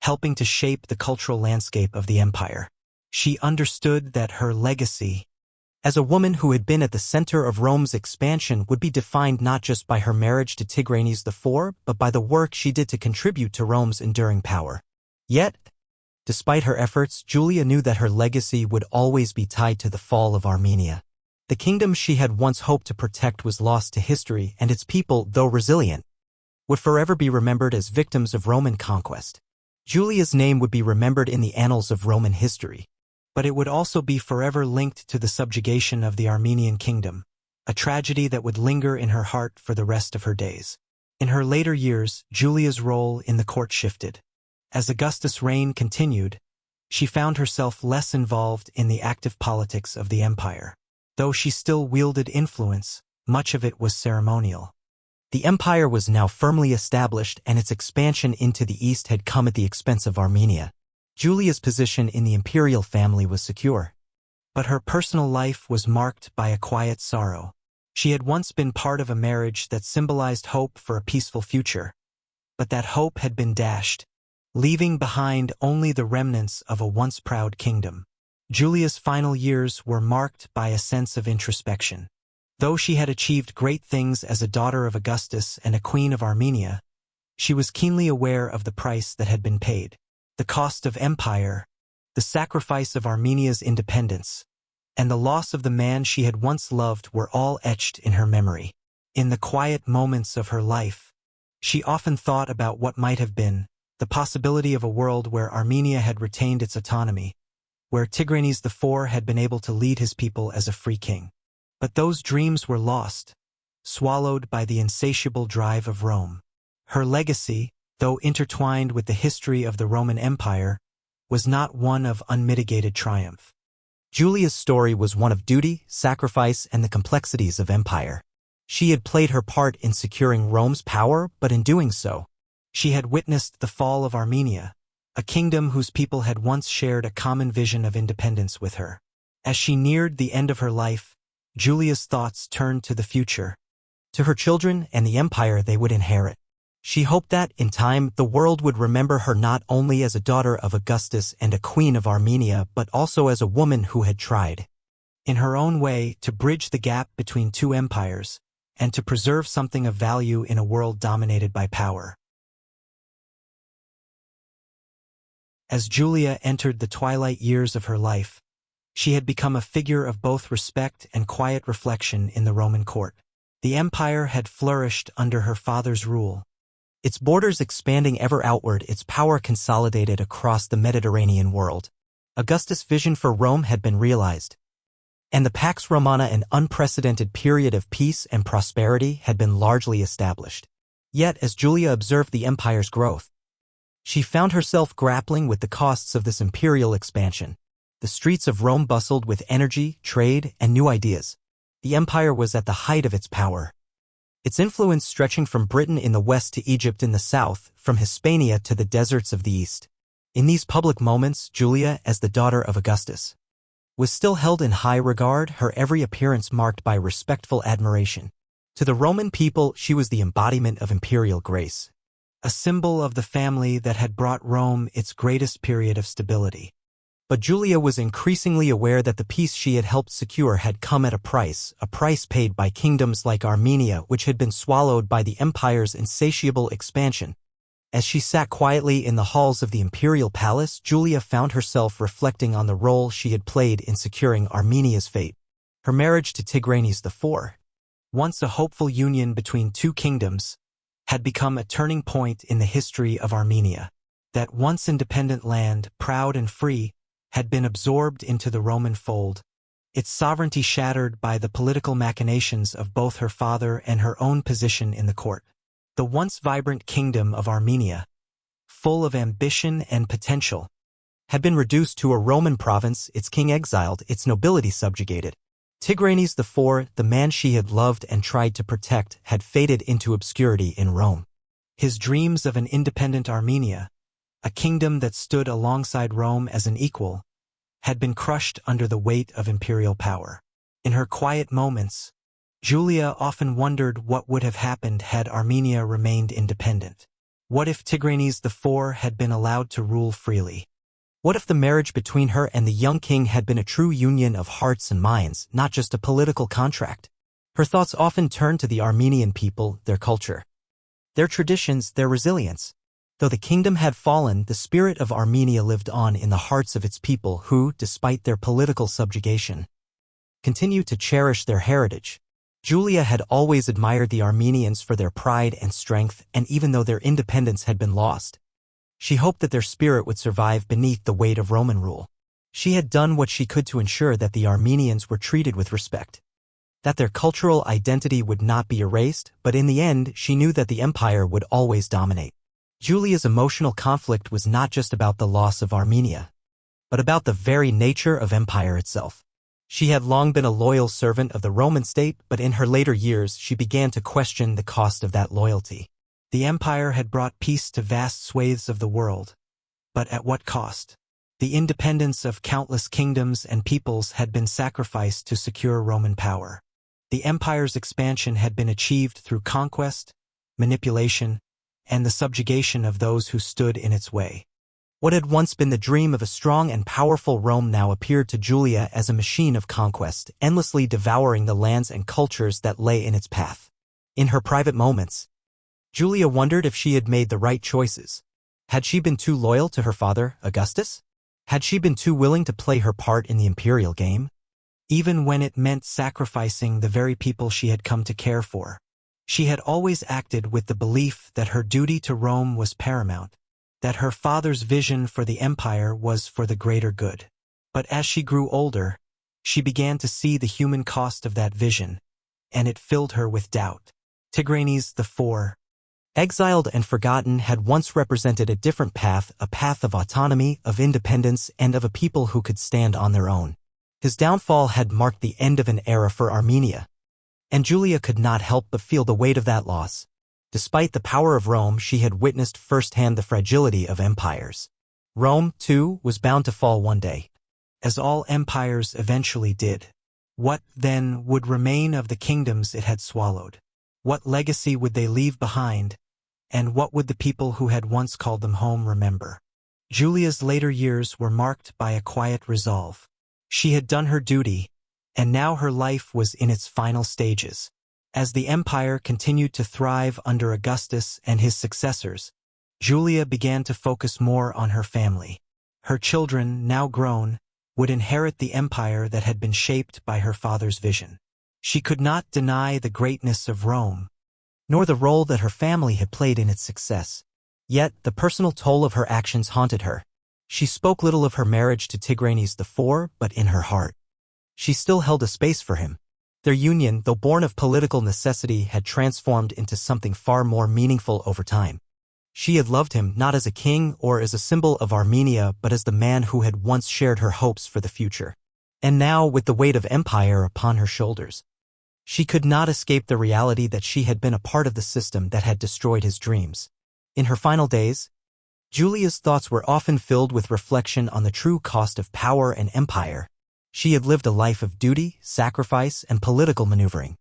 helping to shape the cultural landscape of the empire. She understood that her legacy, as a woman who had been at the center of Rome's expansion, would be defined not just by her marriage to Tigranes IV, but by the work she did to contribute to Rome's enduring power. Yet, despite her efforts, Julia knew that her legacy would always be tied to the fall of Armenia. The kingdom she had once hoped to protect was lost to history, and its people, though resilient, would forever be remembered as victims of Roman conquest. Julia's name would be remembered in the annals of Roman history, but it would also be forever linked to the subjugation of the Armenian kingdom, a tragedy that would linger in her heart for the rest of her days. In her later years, Julia's role in the court shifted. As Augustus' reign continued, she found herself less involved in the active politics of the empire. Though she still wielded influence, much of it was ceremonial. The empire was now firmly established, and its expansion into the east had come at the expense of Armenia. Julia's position in the imperial family was secure, but her personal life was marked by a quiet sorrow. She had once been part of a marriage that symbolized hope for a peaceful future, but that hope had been dashed, leaving behind only the remnants of a once proud kingdom. Julia's final years were marked by a sense of introspection. Though she had achieved great things as a daughter of Augustus and a queen of Armenia, she was keenly aware of the price that had been paid. The cost of empire, the sacrifice of Armenia's independence, and the loss of the man she had once loved were all etched in her memory. In the quiet moments of her life, she often thought about what might have been, the possibility of a world where Armenia had retained its autonomy, where Tigranes IV had been able to lead his people as a free king. But those dreams were lost, swallowed by the insatiable drive of Rome. Her legacy, though intertwined with the history of the Roman Empire, was not one of unmitigated triumph. Julia's story was one of duty, sacrifice, and the complexities of empire. She had played her part in securing Rome's power, but in doing so, She had witnessed the fall of Armenia, a kingdom whose people had once shared a common vision of independence with her. As she neared the end of her life, Julia's thoughts turned to the future, to her children and the empire they would inherit. She hoped that, in time, the world would remember her not only as a daughter of Augustus and a queen of Armenia, but also as a woman who had tried, in her own way, to bridge the gap between two empires, and to preserve something of value in a world dominated by power. As Julia entered the twilight years of her life, she had become a figure of both respect and quiet reflection in the Roman court. The empire had flourished under her father's rule, its borders expanding ever outward, its power consolidated across the Mediterranean world. Augustus' vision for Rome had been realized, and the Pax Romana, an unprecedented period of peace and prosperity, had been largely established. Yet, as Julia observed the empire's growth, she found herself grappling with the costs of this imperial expansion. The streets of Rome bustled with energy, trade, and new ideas. The empire was at the height of its power, its influence stretching from Britain in the west to Egypt in the south, from Hispania to the deserts of the east. In these public moments, Julia, as the daughter of Augustus, was still held in high regard, her every appearance marked by respectful admiration. To the Roman people, she was the embodiment of imperial grace, a symbol of the family that had brought Rome its greatest period of stability. But Julia was increasingly aware that the peace she had helped secure had come at a price paid by kingdoms like Armenia, which had been swallowed by the empire's insatiable expansion. As she sat quietly in the halls of the imperial palace, Julia found herself reflecting on the role she had played in securing Armenia's fate. Her marriage to Tigranes IV, once a hopeful union between two kingdoms, had become a turning point in the history of Armenia. That once independent land, proud and free, had been absorbed into the Roman fold, its sovereignty shattered by the political machinations of both her father and her own position in the court. The once vibrant kingdom of Armenia, full of ambition and potential, had been reduced to a Roman province, its king exiled, its nobility subjugated. Tigranes IV, the man she had loved and tried to protect, had faded into obscurity in Rome. His dreams of an independent Armenia, a kingdom that stood alongside Rome as an equal, had been crushed under the weight of imperial power. In her quiet moments, Julia often wondered what would have happened had Armenia remained independent. What if Tigranes IV had been allowed to rule freely? What if the marriage between her and the young king had been a true union of hearts and minds, not just a political contract? Her thoughts often turned to the Armenian people, their culture, their traditions, their resilience. Though the kingdom had fallen, the spirit of Armenia lived on in the hearts of its people who, despite their political subjugation, continued to cherish their heritage. Julia had always admired the Armenians for their pride and strength, and even though their independence had been lost, she hoped that their spirit would survive beneath the weight of Roman rule. She had done what she could to ensure that the Armenians were treated with respect, that their cultural identity would not be erased, but in the end, she knew that the empire would always dominate. Julia's emotional conflict was not just about the loss of Armenia, but about the very nature of empire itself. She had long been a loyal servant of the Roman state, but in her later years she began to question the cost of that loyalty. The empire had brought peace to vast swathes of the world, but at what cost? The independence of countless kingdoms and peoples had been sacrificed to secure Roman power. The empire's expansion had been achieved through conquest, manipulation, and the subjugation of those who stood in its way. What had once been the dream of a strong and powerful Rome now appeared to Julia as a machine of conquest, endlessly devouring the lands and cultures that lay in its path. In her private moments, Julia wondered if she had made the right choices. Had she been too loyal to her father, Augustus? Had she been too willing to play her part in the imperial game, even when it meant sacrificing the very people she had come to care for? She had always acted with the belief that her duty to Rome was paramount, that her father's vision for the empire was for the greater good. But as she grew older, she began to see the human cost of that vision, and it filled her with doubt. Tigranes IV, exiled and forgotten, had once represented a different path, a path of autonomy, of independence, and of a people who could stand on their own. His downfall had marked the end of an era for Armenia, and Julia could not help but feel the weight of that loss. Despite the power of Rome, she had witnessed firsthand the fragility of empires. Rome, too, was bound to fall one day, as all empires eventually did. What, then, would remain of the kingdoms it had swallowed? What legacy would they leave behind? And what would the people who had once called them home remember? Julia's later years were marked by a quiet resolve. She had done her duty, and now her life was in its final stages. As the empire continued to thrive under Augustus and his successors, Julia began to focus more on her family. Her children, now grown, would inherit the empire that had been shaped by her father's vision. She could not deny the greatness of Rome, nor the role that her family had played in its success. Yet, the personal toll of her actions haunted her. She spoke little of her marriage to Tigranes IV, but in her heart, she still held a space for him. Their union, though born of political necessity, had transformed into something far more meaningful over time. She had loved him not as a king or as a symbol of Armenia, but as the man who had once shared her hopes for the future. And now, with the weight of empire upon her shoulders, she could not escape the reality that she had been a part of the system that had destroyed his dreams. In her final days, Julia's thoughts were often filled with reflection on the true cost of power and empire. She had lived a life of duty, sacrifice, and political maneuvering.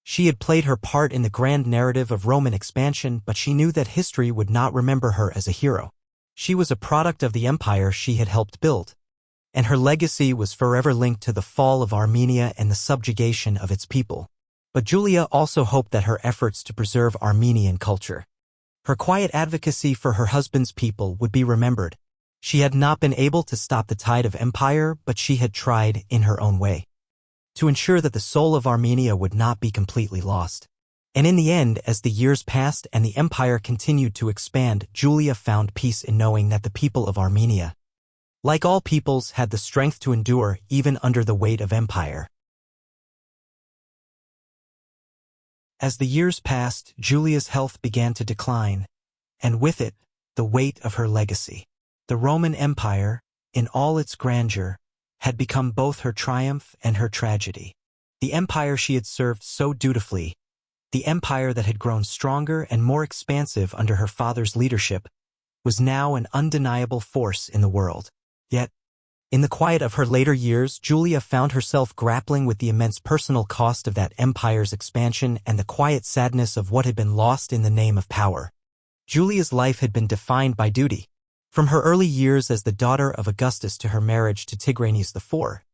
She had played her part in the grand narrative of Roman expansion, but she knew that history would not remember her as a hero. She was a product of the empire she had helped build, and her legacy was forever linked to the fall of Armenia and the subjugation of its people. But Julia also hoped that her efforts to preserve Armenian culture, her quiet advocacy for her husband's people, would be remembered. She had not been able to stop the tide of empire, but she had tried, in her own way, to ensure that the soul of Armenia would not be completely lost. And in the end, as the years passed and the empire continued to expand, Julia found peace in knowing that the people of Armenia, like all peoples, had the strength to endure even under the weight of empire. As the years passed, Julia's health began to decline, and with it, the weight of her legacy. The Roman Empire, in all its grandeur, had become both her triumph and her tragedy. The empire she had served so dutifully, the empire that had grown stronger and more expansive under her father's leadership, was now an undeniable force in the world. Yet, in the quiet of her later years, Julia found herself grappling with the immense personal cost of that empire's expansion and the quiet sadness of what had been lost in the name of power. Julia's life had been defined by duty. From her early years as the daughter of Augustus to her marriage to Tigranes IV,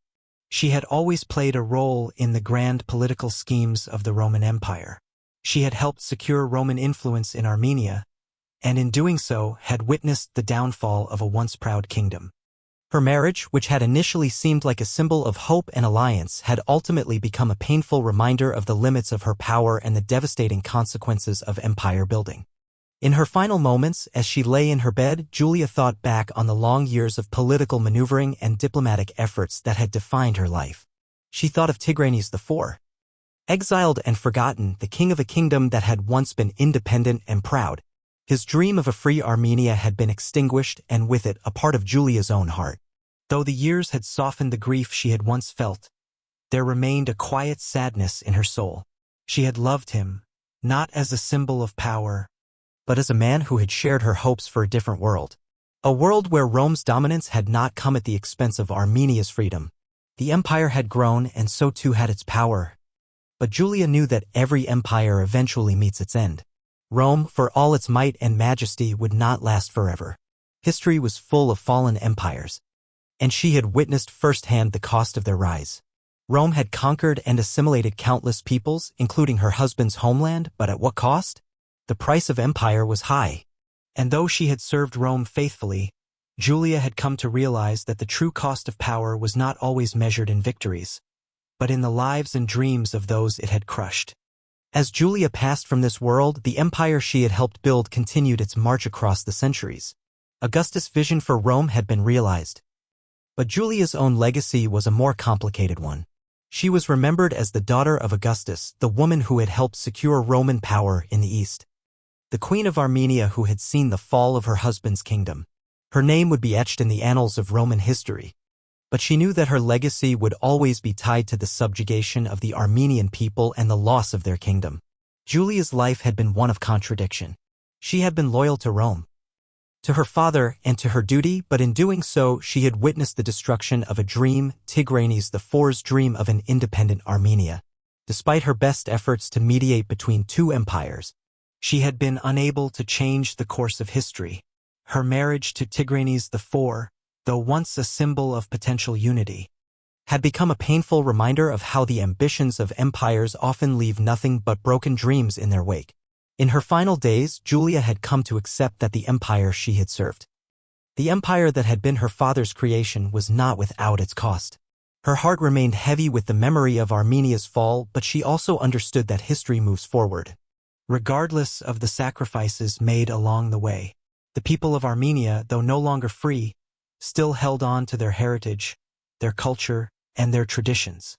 she had always played a role in the grand political schemes of the Roman Empire. She had helped secure Roman influence in Armenia, and in doing so had witnessed the downfall of a once proud kingdom. Her marriage, which had initially seemed like a symbol of hope and alliance, had ultimately become a painful reminder of the limits of her power and the devastating consequences of empire building. In her final moments, as she lay in her bed, Julia thought back on the long years of political maneuvering and diplomatic efforts that had defined her life. She thought of Tigranes IV, exiled and forgotten, the king of a kingdom that had once been independent and proud. His dream of a free Armenia had been extinguished, and with it, a part of Julia's own heart. Though the years had softened the grief she had once felt, there remained a quiet sadness in her soul. She had loved him, not as a symbol of power, but as a man who had shared her hopes for a different world. A world where Rome's dominance had not come at the expense of Armenia's freedom. The empire had grown, and so too had its power. But Julia knew that every empire eventually meets its end. Rome, for all its might and majesty, would not last forever. History was full of fallen empires, and she had witnessed firsthand the cost of their rise. Rome had conquered and assimilated countless peoples, including her husband's homeland, but at what cost? The price of empire was high. And though she had served Rome faithfully, Julia had come to realize that the true cost of power was not always measured in victories, but in the lives and dreams of those it had crushed. As Julia passed from this world, the empire she had helped build continued its march across the centuries. Augustus' vision for Rome had been realized, but Julia's own legacy was a more complicated one. She was remembered as the daughter of Augustus, the woman who had helped secure Roman power in the East, the Queen of Armenia who had seen the fall of her husband's kingdom. Her name would be etched in the annals of Roman history, but she knew that her legacy would always be tied to the subjugation of the Armenian people and the loss of their kingdom. Julia's life had been one of contradiction. She had been loyal to Rome, to her father, and to her duty, but in doing so, she had witnessed the destruction of a dream, Tigranes IV's dream of an independent Armenia. Despite her best efforts to mediate between two empires, she had been unable to change the course of history. Her marriage to Tigranes IV, though once a symbol of potential unity, had become a painful reminder of how the ambitions of empires often leave nothing but broken dreams in their wake. In her final days, Julia had come to accept that the empire she had served, the empire that had been her father's creation, was not without its cost. Her heart remained heavy with the memory of Armenia's fall, but she also understood that history moves forward, regardless of the sacrifices made along the way. The people of Armenia, though no longer free, still held on to their heritage, their culture, and their traditions.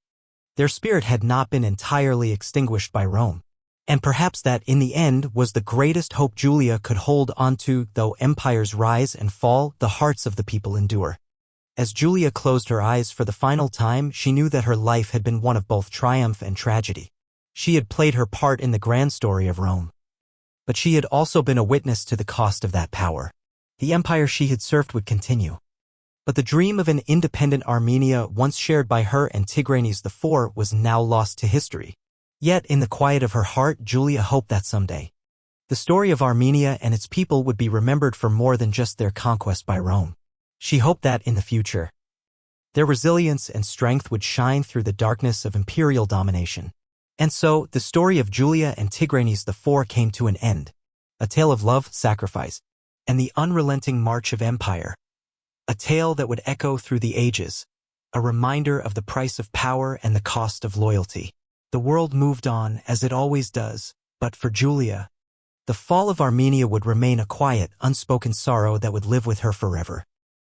Their spirit had not been entirely extinguished by Rome, and perhaps that, in the end, was the greatest hope Julia could hold onto. Though empires rise and fall, the hearts of the people endure. As Julia closed her eyes for the final time, she knew that her life had been one of both triumph and tragedy. She had played her part in the grand story of Rome, but she had also been a witness to the cost of that power. The empire she had served would continue, but the dream of an independent Armenia, once shared by her and Tigranes IV, was now lost to history. Yet, in the quiet of her heart, Julia hoped that someday, the story of Armenia and its people would be remembered for more than just their conquest by Rome. She hoped that, in the future, their resilience and strength would shine through the darkness of imperial domination. And so, the story of Julia and Tigranes IV came to an end. A tale of love, sacrifice, and the unrelenting march of empire. A tale that would echo through the ages, a reminder of the price of power and the cost of loyalty. The world moved on, as it always does, but for Julia, the fall of Armenia would remain a quiet, unspoken sorrow that would live with her forever.